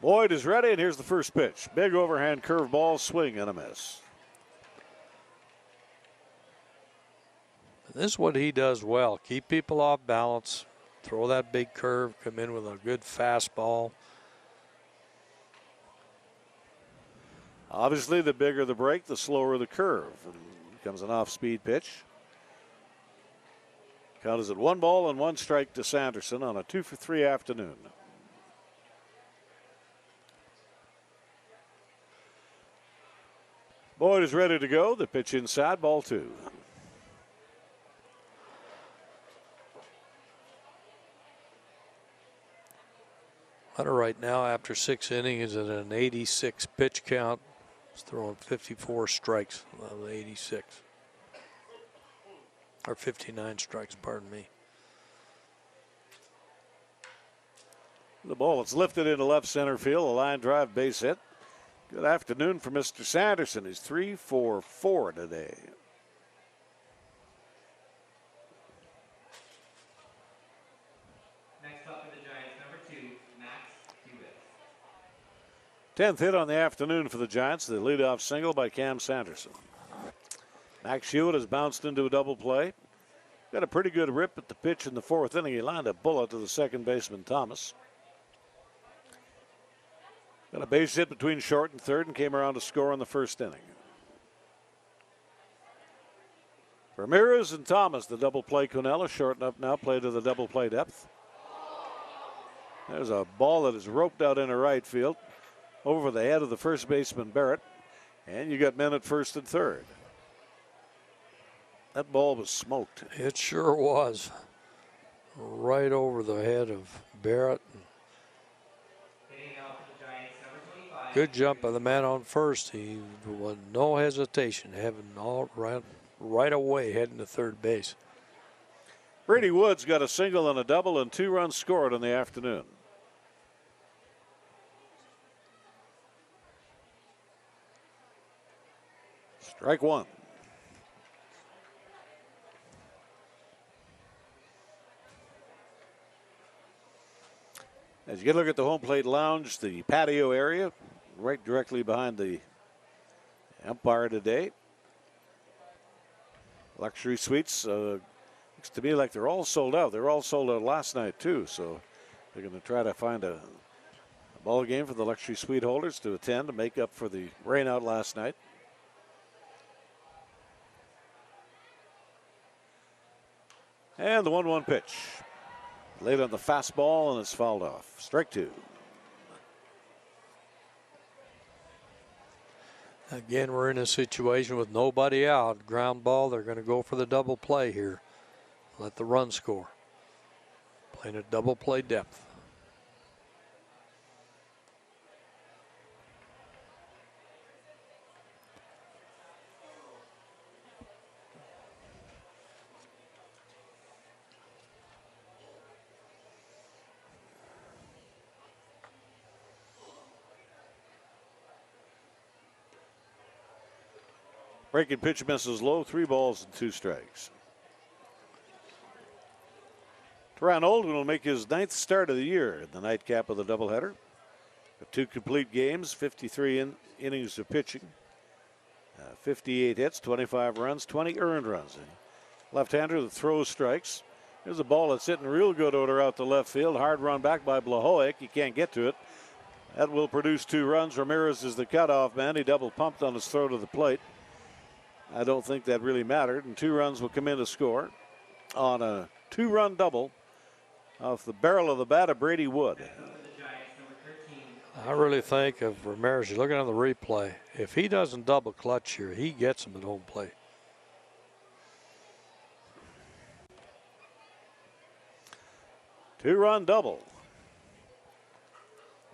Boyd is ready, and here's the first pitch. Big overhand curveball, swing and a miss. This is what he does well. Keep people off balance. Throw that big curve, come in with a good fastball. Obviously, the bigger the break, the slower the curve. And becomes an off-speed pitch. Count is at 1 ball and 1 strike to Sanderson on a 2-for-3 afternoon. Boyd is ready to go. The pitch inside, ball 2. Hunter right now, after 6 innings, is at an 86 pitch count. He's throwing 54 strikes out of 86. Or 59 strikes, pardon me. The ball is lifted into left center field. A line drive base hit. Good afternoon for Mr. Sanderson. He's 3 for 4 today. 10th hit on the afternoon for the Giants. The leadoff single by Cam Sanderson. Max Hewitt has bounced into a double play. Got a pretty good rip at the pitch in the 4th inning. He lined a bullet to the second baseman, Thomas. Got a base hit between short and third and came around to score in the 1st inning. Ramirez and Thomas, the double play. Cunella shortened up now, play to the double play depth. There's a ball that is roped out into right field over the head of the first baseman, Barrett. And you got men at first and third. That ball was smoked. It sure was. Right over the head of Barrett. Good jump by the man on first. He was no hesitation, having all right away heading to third base. Brady Woods got a single and a double and 2 runs scored in the afternoon. Strike one. As you get a look at the home plate lounge, the patio area, right directly behind the umpire today. Luxury suites, looks to me like they're all sold out. They're all sold out last night too, so they're going to try to find a ball game for the luxury suite holders to attend to make up for the rain out last night. And the 1-1 pitch. Laid on the fastball and it's fouled off. Strike two. Again, we're in a situation with nobody out. Ground ball, they're going to go for the double play here. Let the run score. Playing at double play depth. Breaking pitch misses low, 3 balls and 2 strikes. Teron Oldham will make his 9th start of the year in the nightcap of the doubleheader. 2 complete games, 53 innings of pitching, 58 hits, 25 runs, 20 earned runs. Left-hander that throws strikes. There's a ball that's hitting real good over out to left field. Hard run back by Blahovic. He can't get to it. That will produce 2 runs. Ramirez is the cutoff man. He double pumped on his throw to the plate. I don't think that really mattered, and 2 runs will come in to score on a 2-run double off the barrel of the bat of Brady Wood. I really think of Ramirez, you're looking at the replay, if he doesn't double clutch here, he gets him at home plate. Two-run double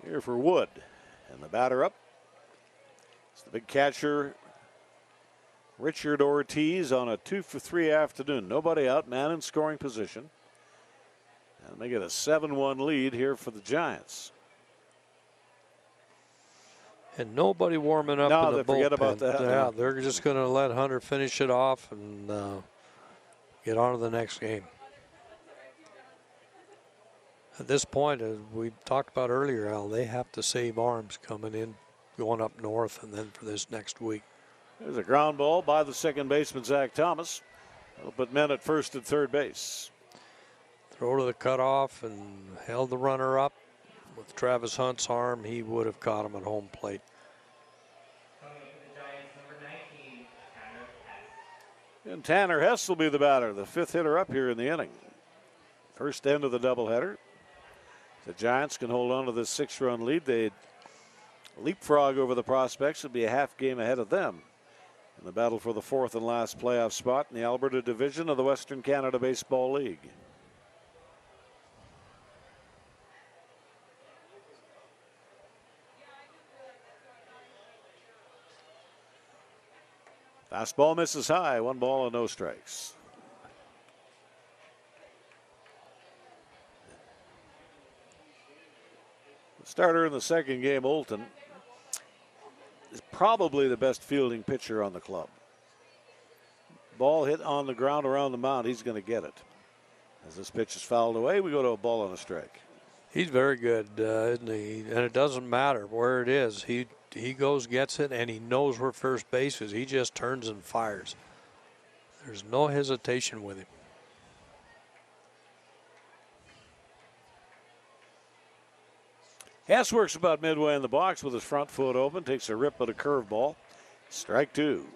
here for Wood, and the batter up. It's the big catcher, Richard Ortiz, on a 2-for-3 afternoon. Nobody out, man in scoring position. And they get a 7-1 lead here for the Giants. And nobody warming up No, in the they bullpen. forget about that. Yeah, they're just going to let Hunter finish it off and get on to the next game. At this point, as we talked about earlier, Al, they have to save arms coming in, going up north, and then for this next week. There's a ground ball by the second baseman, Zach Thomas. That'll put men at first and third base. Throw to the cutoff and held the runner up. With Travis Hunt's arm, he would have caught him at home plate. And Tanner Hess will be the batter, the 5th hitter up here in the inning. First end of the doubleheader. The Giants can hold on to this 6-run lead. They'd leapfrog over the prospects. It'd be a half game ahead of them in the battle for the 4th and last playoff spot in the Alberta Division of the Western Canada Baseball League. Fastball misses high, 1 ball and no strikes. The starter in the second game, Olton, is probably the best fielding pitcher on the club. Ball hit on the ground around the mound, he's going to get it. As this pitch is fouled away, we go to a ball and a strike. He's very good, isn't he? And it doesn't matter where it is. He goes, gets it, and he knows where first base is. He just turns and fires. There's no hesitation with him. Hess works about midway in the box with his front foot open, takes a rip at a curveball. Strike two.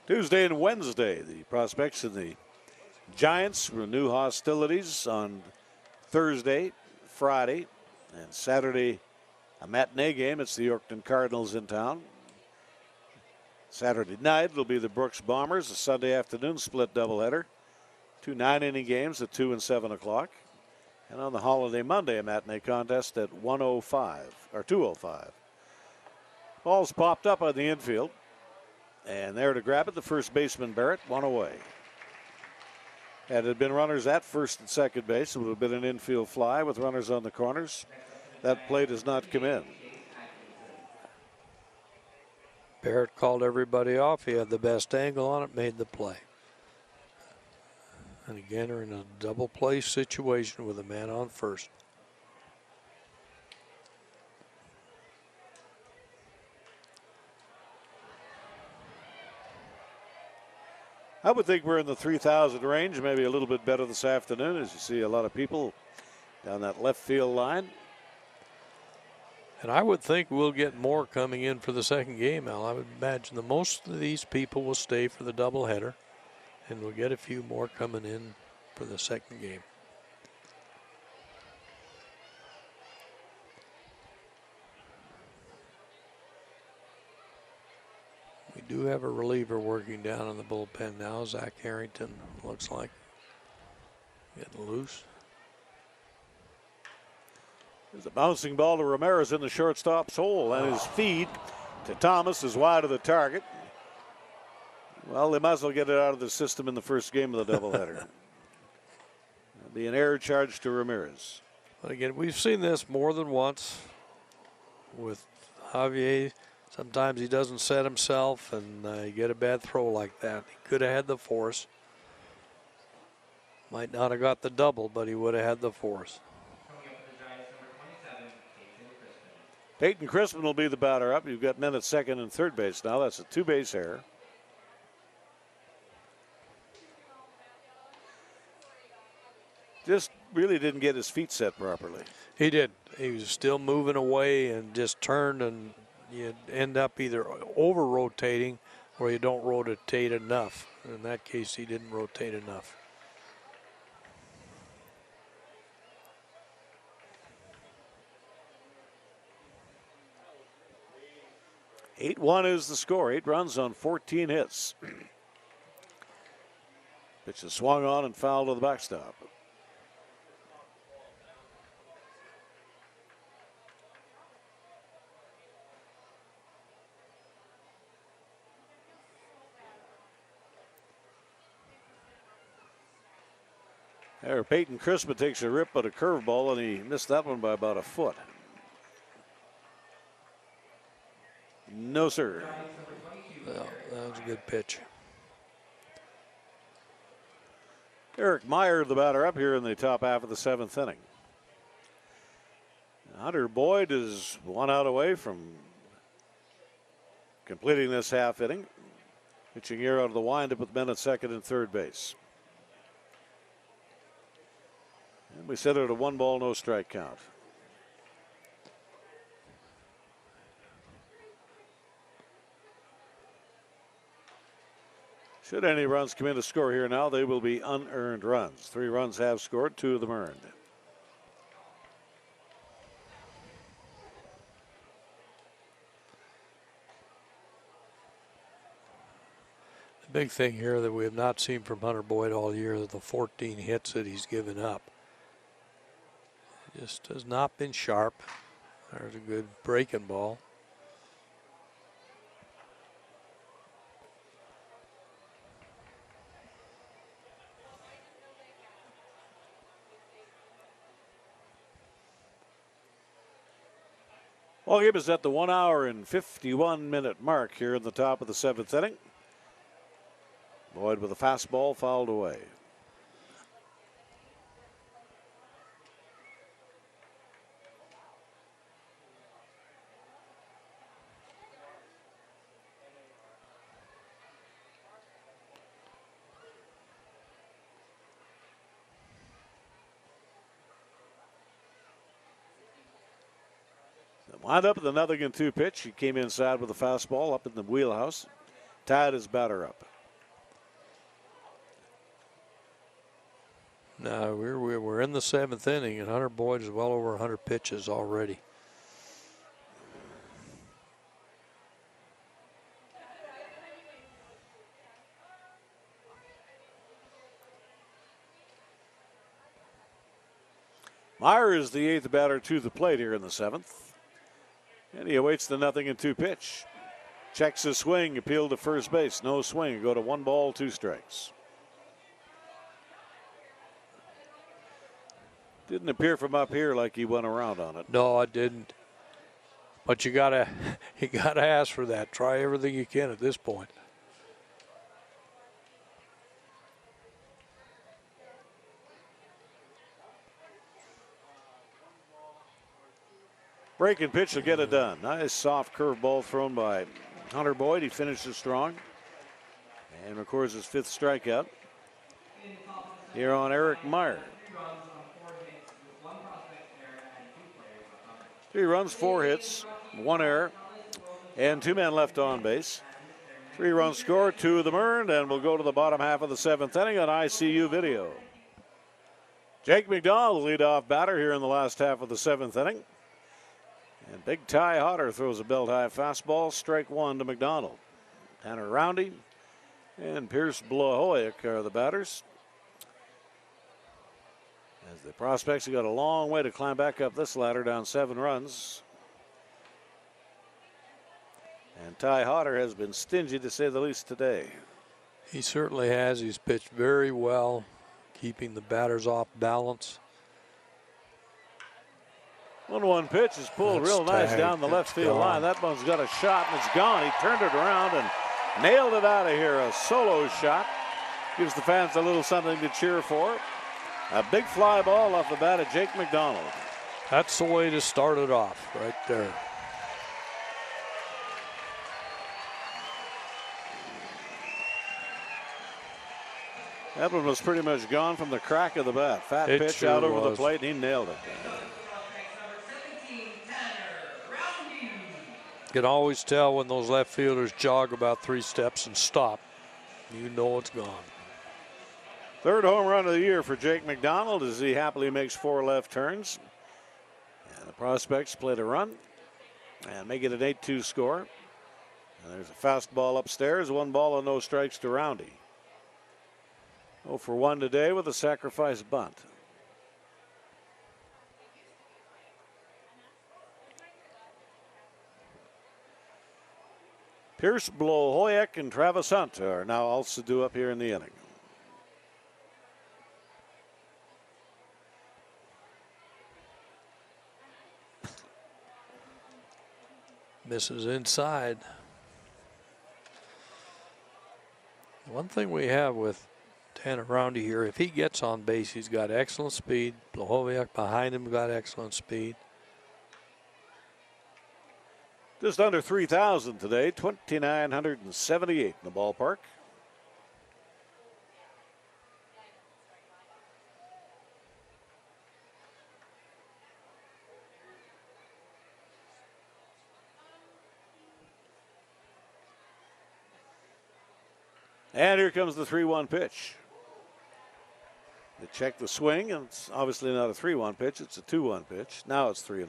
Tuesday and Wednesday, the prospects and the Giants renew hostilities on Thursday, Friday, and Saturday, a matinee game. It's the Yorkton Cardinals in town. Saturday night, it'll be the Brooks Bombers, a Sunday afternoon split doubleheader. 2 9-inning games at 2 and 7 o'clock. And on the holiday Monday, a matinee contest at 1:05 or 2:05. Ball's popped up on the infield. And there to grab it, the first baseman, Barrett, one away. Had it been runners at first and second base, it would have been an infield fly with runners on the corners. That play does not come in. Barrett called everybody off. He had the best angle on it, made the play. And again, we're in a double play situation with a man on first. I would think we're in the 3,000 range, maybe a little bit better this afternoon, as you see a lot of people down that left field line. And I would think we'll get more coming in for the second game, Al. I would imagine that most of these people will stay for the doubleheader, and we'll get a few more coming in for the second game. We do have a reliever working down in the bullpen now. Zach Harrington looks like getting loose. There's a bouncing ball to Ramirez in the shortstop's hole, and his feed to Thomas is wide of the target. Well, they might as well get it out of the system in the first game of the doubleheader. There'll be an error charge to Ramirez. But again, we've seen this more than once with Javier. Sometimes he doesn't set himself, and you get a bad throw like that. He could have had the force. Might not have got the double, but he would have had the force. Payton Chrisman will be the batter up. You've got men at second and third base now. That's a two-base error. Just really didn't get his feet set properly. He did. He was still moving away and just turned, and you end up either over-rotating or you don't rotate enough. In that case, he didn't rotate enough. (8-1) is the score. 8 runs on 14 hits. Pitch is swung on and fouled to the backstop. There, Payton Chrisman takes a rip at a curveball, and he missed that one by about a foot. No, sir. Well, that was a good pitch. Eric Meyer, the batter up here in the top half of the seventh inning. Hunter Boyd is 1 out away from completing this half inning. Pitching here out of the windup with men at second and third base. And we set it at a 1-ball, no strike count. Should any runs come in to score here now, they will be unearned runs. 3 runs have scored, 2 of them earned. The big thing here that we have not seen from Hunter Boyd all year is the 14 hits that he's given up. Just has not been sharp. There's a good breaking ball. Ball game is at the 1 hour and 51-minute mark here in the top of the 7th inning. Boyd with a fastball fouled away. Wound up with a 0-2 pitch. He came inside with a fastball up in the wheelhouse. Tied his batter up. Now we're in the 7th inning, and Hunter Boyd is well over 100 pitches already. Meyer is the 8th batter to the plate here in the 7th. And he awaits the 0-2 pitch. Checks his swing, appealed to first base. No swing, go to 1 ball, 2 strikes. Didn't appear from up here like he went around on it. No, I didn't. But you gotta ask for that. Try everything you can at this point. Breaking pitch will get it done. Nice soft curveball thrown by Hunter Boyd. He finishes strong and records his 5th strikeout here on Eric Meyer. 3 runs, 4 hits, 1 error, and 2 men left on base. 3 runs scored, 2 of them earned, and we'll go to the bottom half of the 7th inning on ICU video. Jake Mcdonald, the leadoff batter here in the last half of the 7th inning. And Big Ty Hodder throws a belt-high fastball, strike 1 to McDonald. Tanner Roundy and Pierce Blahoyek are the batters. As the prospects have got a long way to climb back up this ladder, down 7 runs. And Ty Hodder has been stingy, to say the least, today. He certainly has. He's pitched very well, keeping the batters off balance. 1-1 pitch is pulled real nice down the left field line. That one's got a shot and it's gone. He turned it around and nailed it out of here. A solo shot. Gives the fans a little something to cheer for. A big fly ball off the bat of Jake McDonald. That's the way to start it off, right there. That one was pretty much gone from the crack of the bat. Fat pitch out over the plate, and he nailed it. You can always tell when those left fielders jog about 3 steps and stop. You know it's gone. 3rd home run of the year for Jake McDonald as he happily makes 4 left turns. And the prospects play to run and make it an 8-2 score. And there's a fastball upstairs, 1 ball and no strikes to Roundy. 0 for 1 today with a sacrifice bunt. Pierce Blahoyek and Travis Hunt are now also due up here in the inning. Misses inside. One thing we have with Tanner Roundy here, if he gets on base, he's got excellent speed. Blahoyek behind him got excellent speed. Just under 3,000 today, 2,978 in the ballpark. And here comes the 3-1 pitch. They check the swing, and it's obviously not a 3-1 pitch, it's a 2-1 pitch. Now it's 3-1.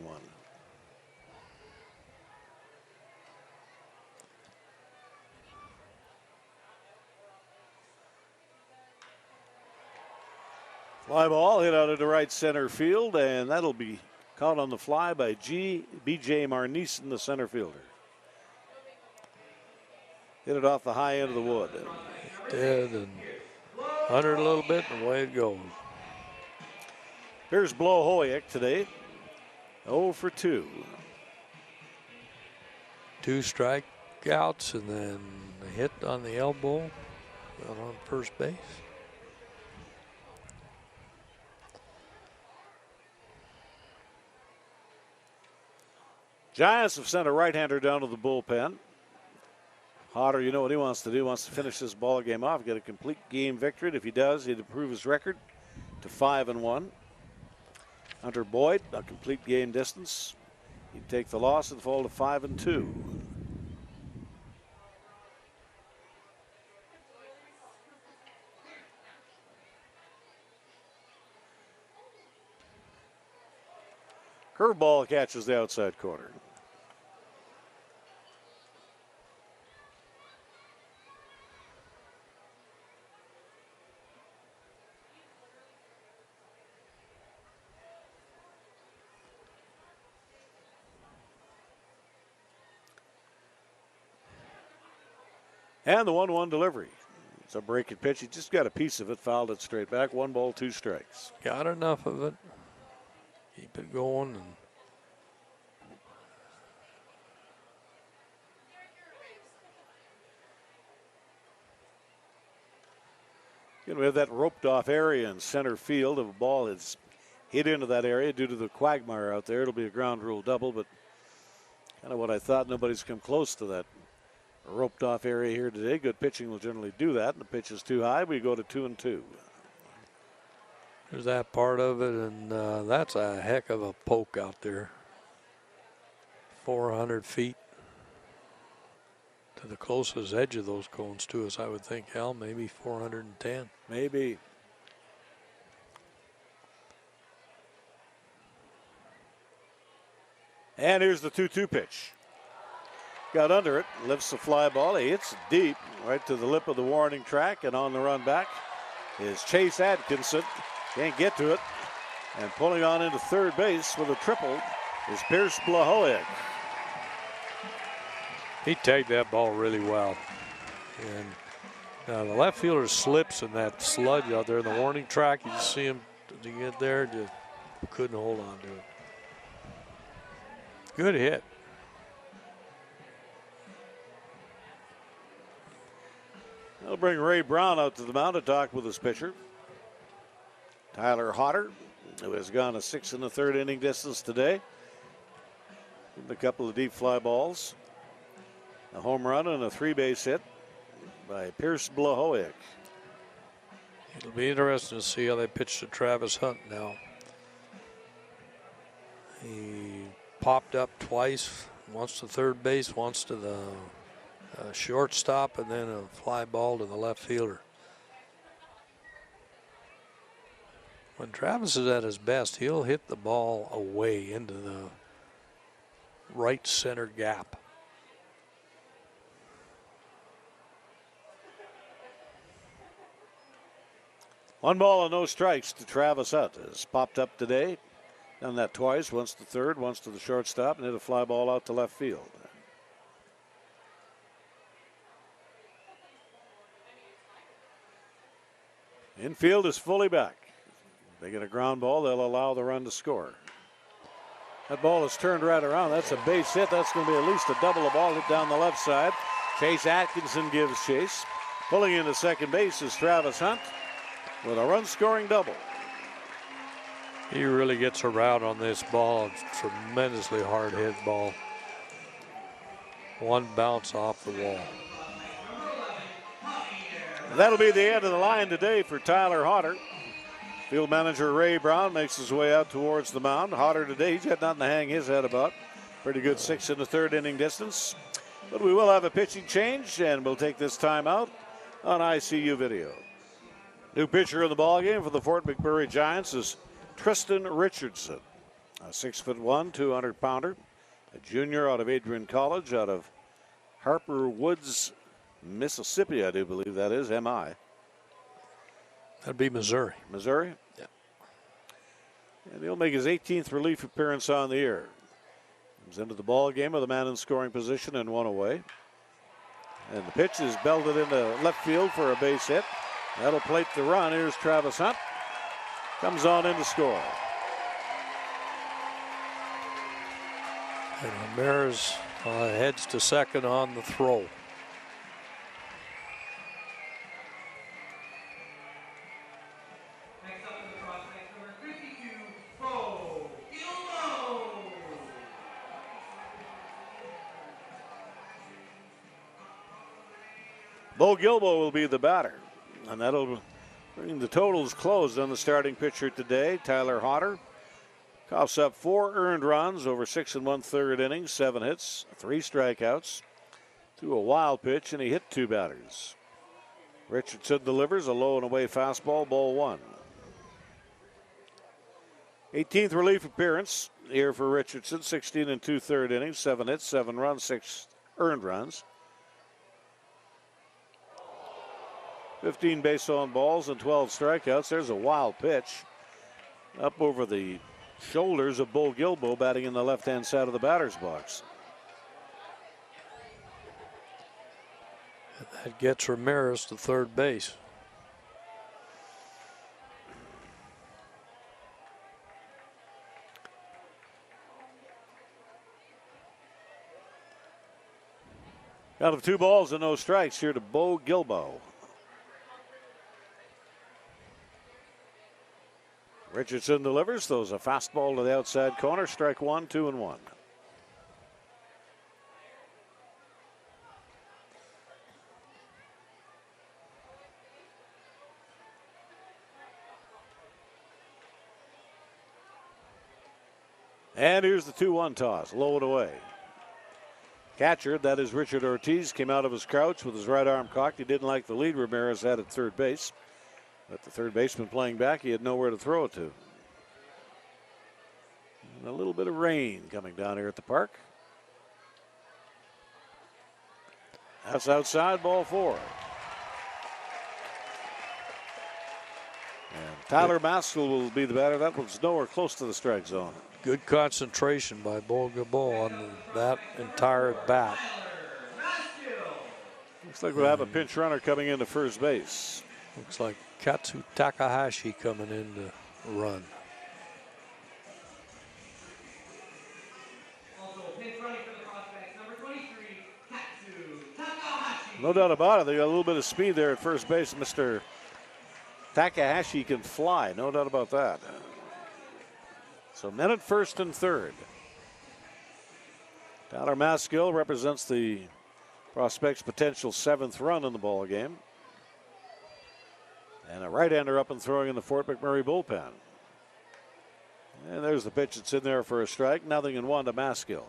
Fly ball hit out into right center field, and that'll be caught on the fly by B.J. Marneeson, the center fielder. Hit it off the high end of the wood. It did, and under it a little bit, and away it goes. Here's Blahoyek today, 0 for 2. 2 strikeouts and then a hit on the elbow out on first base. Giants have sent a right-hander down to the bullpen. Hodder, you know what he wants to do. He wants to finish this ball game off, get a complete game victory. And if he does, he'd improve his record to 5-1. Hunter Boyd, a complete game distance. He'd take the loss and fall to 5-2. Curveball catches the outside corner. And the 1-1 delivery. It's a breaking pitch. He just got a piece of it, fouled it straight back. 1 ball, 2 strikes. Got enough of it. Keep it going. And we have that roped off area in center field. If a ball is hit into that area due to the quagmire out there, it'll be a ground rule double, but kind of what I thought. Nobody's come close to that roped off area here today. Good pitching will generally do that, and the pitch is too high. We go to 2-2. there's that part of it, and that's a heck of a poke out there. 400 feet to the closest edge of those cones to us, I would think, Hal, maybe 410. Maybe. And here's the 2-2 pitch. Got under it, lifts the fly ball. He hits it deep right to the lip of the warning track, and on the run back is Chase Atkinson. Can't get to it. And pulling on into third base with a triple is Pierce Blahowick. He tagged that ball really well. And the left fielder slips in that sludge out there in the warning track. You just see him to get there, just couldn't hold on to it. Good hit. They'll bring Ray Brown out to the mound to talk with his pitcher. Tyler Hodder, who has gone a 6 1/3 inning distance today. A couple of deep fly balls. A home run and a 3-base hit by Pierce Blahowick. It'll be interesting to see how they pitch to Travis Hunt now. He popped up twice, once to third base, once to the shortstop, and then a fly ball to the left fielder. When Travis is at his best, he'll hit the ball away into the right center gap. One ball and no strikes to Travis Hunt. Has popped up today. Done that twice, once to third, once to the shortstop, and hit a fly ball out to left field. Infield is fully back. They get a ground ball, they'll allow the run to score. That ball is turned right around. That's a base hit. That's going to be at least a double. A ball hit down the left side. Chase Atkinson gives chase. Pulling into second base is Travis Hunt with a run-scoring double. He really gets around on this ball. It's a tremendously hard-hit ball. One bounce off the wall. That'll be the end of the line today for Tyler Hodder. Field manager Ray Brown makes his way out towards the mound. Hodder today, he's got nothing to hang his head about. Pretty good 6 1/3 inning distance. But we will have a pitching change, and we'll take this time out on ICU video. New pitcher in the ballgame for the Fort McMurray Giants is Tristan Richardson, a 6'1", 200-pounder, a junior out of Adrian College, out of Harper Woods, Mississippi, I do believe that is, MI. That'd be Missouri. Missouri? Yeah. And he'll make his 18th relief appearance on the year. Comes into the ball game with a man in scoring position and one away. And the pitch is belted into left field for a base hit. That'll plate the run. Here's Travis Hunt. Comes on in to score. And Ramirez Heads to second on the throw. Next up for the prospect, number 52, Bo Gilbo. Bo Gilbo will be the batter, and that'll bring the totals closed on the starting pitcher today. Tyler Hodder coughs up 4 earned runs over 6 1/3 innings, 7 hits, 3 strikeouts, threw a wild pitch, and he hit 2 batters. Richardson delivers a low and away fastball, ball 1. 18th relief appearance here for Richardson, 16 2/3 innings, 7 hits, 7 runs, 6 earned runs. 15 base on balls and 12 strikeouts. There's a wild pitch up over the shoulders of Bo Gilbo, batting in the left-hand side of the batter's box. That gets Ramirez to third base. Out of 2 balls and no strikes here to Bo Gilbo. Richardson delivers, throws a fastball to the outside corner, strike 1, 2-1. And here's the 2-1 toss, low and away. Catcher, that is Richard Ortiz, came out of his crouch with his right arm cocked. He didn't like the lead Ramirez had at third base. But the third baseman playing back, he had nowhere to throw it to. And a little bit of rain coming down here at the park. That's outside, ball 4. And Tyler Maskel will be the batter. That was nowhere close to the strike zone. Good concentration by Bo Gilbo on that entire bat. Looks like we'll have a pinch runner coming into first base. Looks like Katsu Takahashi coming in to run. No doubt about it. They got a little bit of speed there at first base. Mr. Takahashi can fly. No doubt about that. So men at first and third. Tyler Maskel represents the prospect's potential 7th run in the ball game. And a right-hander up and throwing in the Fort McMurray bullpen. And there's the pitch that's in there for a strike. 0-1 to Maskel.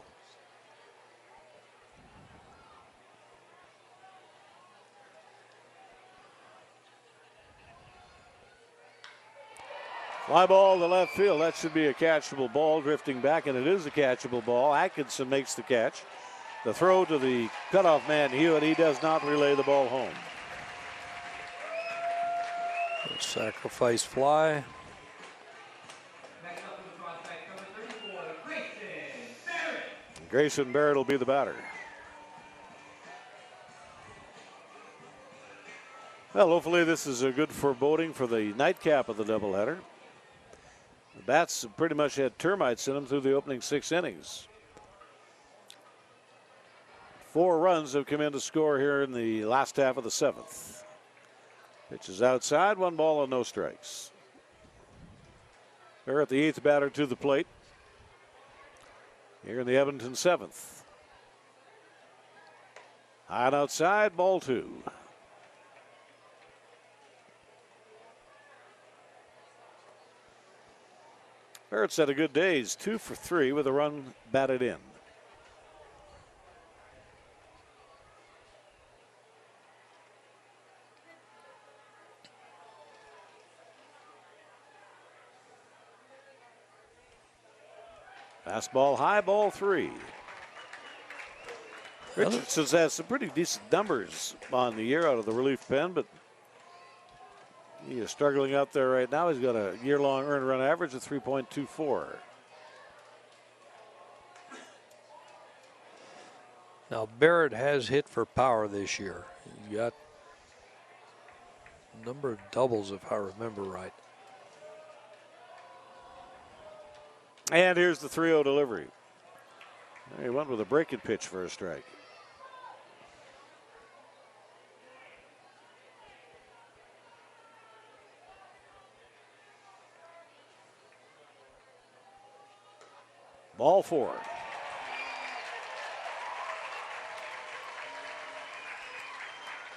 Fly ball to left field. That should be a catchable ball, drifting back, and it is a catchable ball. Atkinson makes the catch. The throw to the cutoff man, Hewitt. He does not relay the ball home. Sacrifice fly. Next up for the prospect, number 34, Grayson Barrett. Grayson Barrett will be the batter. Well, hopefully this is a good foreboding for the nightcap of the doubleheader. The bats have pretty much had termites in them through the opening 6 innings. 4 runs have come in to score here in the last half of the 7th. Pitch is outside, 1 ball and no strikes. Barrett, the 8th batter to the plate here in the Edmonton 7th. High and outside, ball 2. Barrett's had a good day. He's 2 for 3 with a run batted in. Fastball high, ball 3. Richardson's had some pretty decent numbers on the year out of the relief pen, but he is struggling out there right now. He's got a year-long earned run average of 3.24. Now Barrett has hit for power this year. He got a number of doubles, if I remember right. And here's the 3-0 delivery. He went with a breaking pitch for a strike. Ball 4.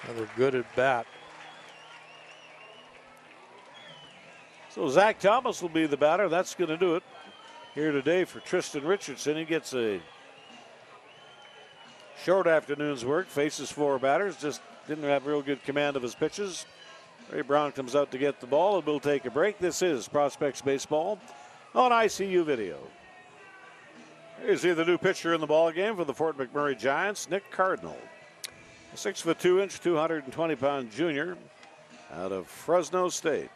Another good at bat. So Zach Thomas will be the batter. That's going to do it here today for Tristan Richardson. He gets a short afternoon's work, faces 4 batters, just didn't have real good command of his pitches. Ray Brown comes out to get the ball, and we'll take a break. This is Prospects Baseball on ICU Video. Here's the new pitcher in the ball game for the Fort McMurray Giants, Nick Cardinal. A 6'2", 220-pound junior out of Fresno State.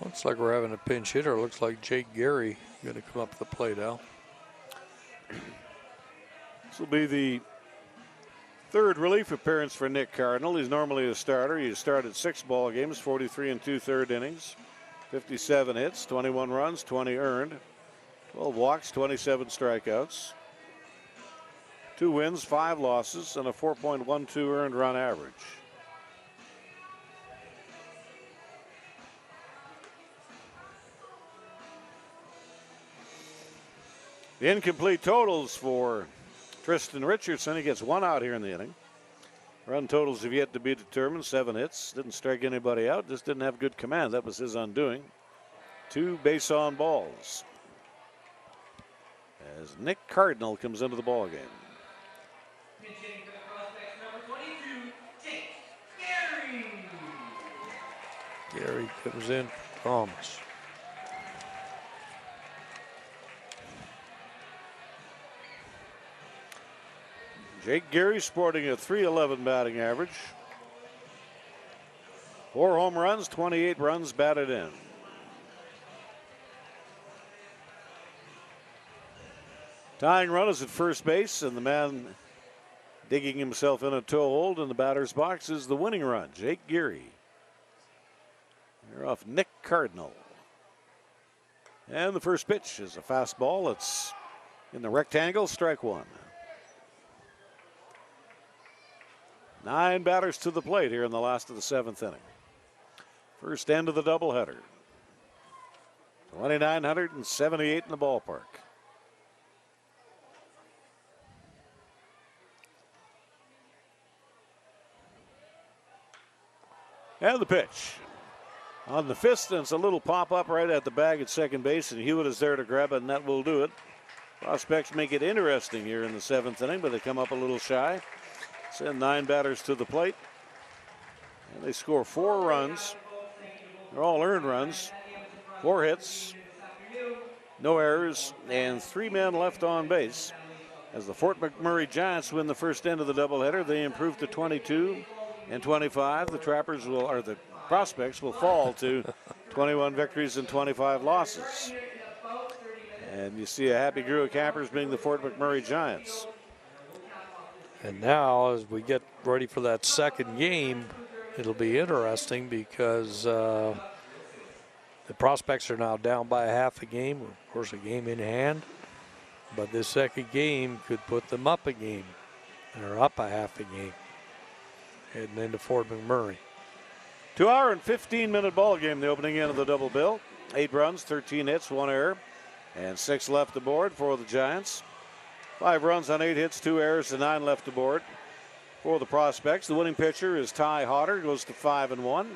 Looks like we're having a pinch hitter. Looks like Jake Gary going to come up to the plate, Al. This will be the 3rd relief appearance for Nick Cardinal. He's normally a starter. He started 6 ball games, 43 2/3 innings, 57 hits, 21 runs, 20 earned, 12 walks, 27 strikeouts, 2 wins, 5 losses, and a 4.12 earned run average. The incomplete totals for Tristan Richardson. He gets 1 out here in the inning. Run totals have yet to be determined. 7 hits. Didn't strike anybody out. Just didn't have good command. That was his undoing. 2 base on balls. As Nick Cardinal comes into the ball game. Pitching for the Prospects, number 22, Jake Gary. Gary comes in. Thomas. Jake Gary sporting a .311 batting average. 4 home runs, 28 runs batted in. Tying run is at first base, and the man digging himself in a toe hold in the batter's box is the winning run, Jake Geary. They're off Nick Cardinal. And the first pitch is a fastball. It's in the rectangle, strike 1. 9 batters to the plate here in the last of the 7th inning. First end of the doubleheader. 2,978 in the ballpark. And the pitch. On the fist, and it's a little pop-up right at the bag at second base, and Hewitt is there to grab it, and that will do it. Prospects make it interesting here in the 7th inning, but they come up a little shy. Send 9 batters to the plate, and they score 4 runs. They're all earned runs, 4 hits, no errors, and 3 men left on base. As the Fort McMurray Giants win the first end of the doubleheader, they improve to 22 and 25. The Prospects will fall to 21 victories and 25 losses. And you see a happy crew of campers being the Fort McMurray Giants. And now, as we get ready for that second game, it'll be interesting because the Prospects are now down by a half a game, of course, a game in hand. But this second game could put them up a game. They're up a half a game heading into Fort McMurray. 2-hour and 15-minute ball game, the opening end of the double bill. 8 runs, 13 hits, 1 error, and 6 left aboard for the Giants. 5 runs on 8 hits, 2 errors, and 9 left aboard for the Prospects. The winning pitcher is Ty Hodder, goes to 5-1.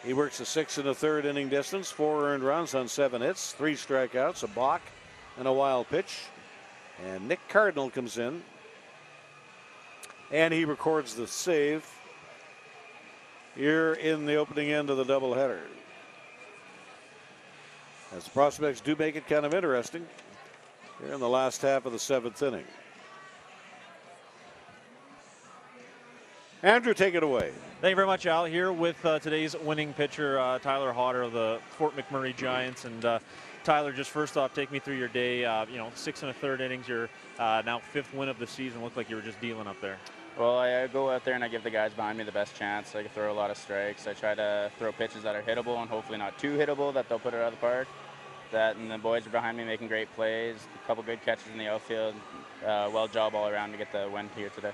He works a 6 1/3 inning distance, 4 earned runs on 7 hits, 3 strikeouts, a balk, and a wild pitch. And Nick Cardinal comes in, and he records the save here in the opening end of the doubleheader. As the Prospects do make it kind of interesting here in the last half of the 7th inning. Andrew, take it away. Thank you very much, Al. Here with today's winning pitcher, Tyler Hodder of the Fort McMurray Giants. And Tyler, just first off, take me through your day. 6 1/3 innings, your now 5th win of the season. Looked like you were just dealing up there. Well, I go out there and I give the guys behind me the best chance. I can throw a lot of strikes. I try to throw pitches that are hittable and hopefully not too hittable that they'll put it out of the park. that, and the boys are behind me making great plays. A couple good catches in the outfield. Well job all around to get the win here today.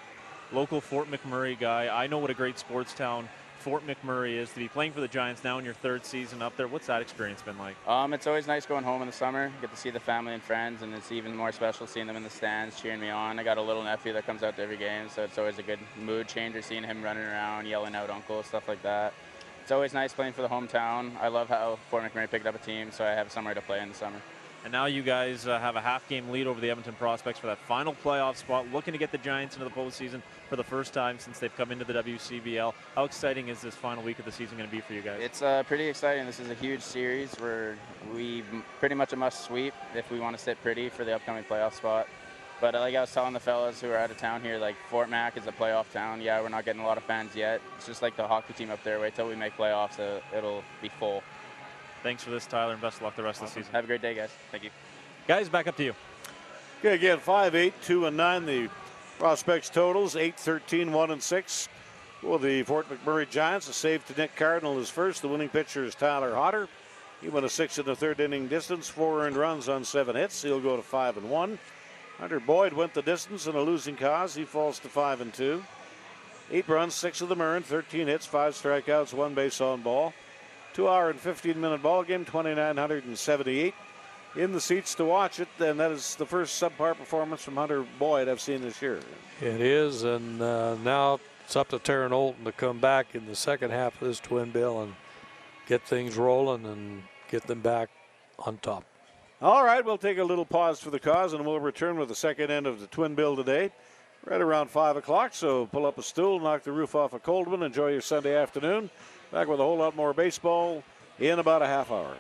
Local Fort McMurray guy. I know what a great sports town Fort McMurray is. To be playing for the Giants now in your 3rd season up there, what's that experience been like? It's always nice going home in the summer, get to see the family and friends, and it's even more special seeing them in the stands cheering me on. I got a little nephew that comes out to every game, so it's always a good mood changer seeing him running around, yelling out uncle, stuff like that. It's always nice playing for the hometown. I love how Fort McMurray picked up a team, so I have somewhere to play in the summer. And now you guys have a half-game lead over the Edmonton Prospects for that final playoff spot, looking to get the Giants into the postseason for the first time since they've come into the WCBL. How exciting is this final week of the season going to be for you guys? It's pretty exciting. This is a huge series where we pretty much a must sweep if we want to sit pretty for the upcoming playoff spot. But like I was telling the fellas who are out of town here, like Fort Mac is a playoff town. Yeah, we're not getting a lot of fans yet. It's just like the hockey team up there. Wait till we make playoffs, it'll be full. Thanks for this, Tyler, and best of luck the rest of the season. Have a great day, guys. Thank you. Guys, back up to you. Okay, again, 5-8, 2-9. The Prospects totals 8-13, 1-6. Well, the Fort McMurray Giants, a save to Nick Cardinal is first. The winning pitcher is Tyler Hodder. He went a 6 in the 3rd inning distance, 4 earned runs on 7 hits. He'll go to 5-1. Hunter Boyd went the distance in a losing cause. He falls to 5-2. 8 runs, 6 of them earned, 13 hits, 5 strikeouts, 1 base on ball. 2-hour and 15-minute ball game, 2,978 in the seats to watch it, and that is the first subpar performance from Hunter Boyd I've seen this year. It is, and now it's up to Taryn Olton to come back in the second half of this twin bill and get things rolling and get them back on top. All right, we'll take a little pause for the cause, and we'll return with the second end of the twin bill today, right around 5 o'clock. So pull up a stool, knock the roof off a cold one, enjoy your Sunday afternoon. Back with a whole lot more baseball in about a half hour.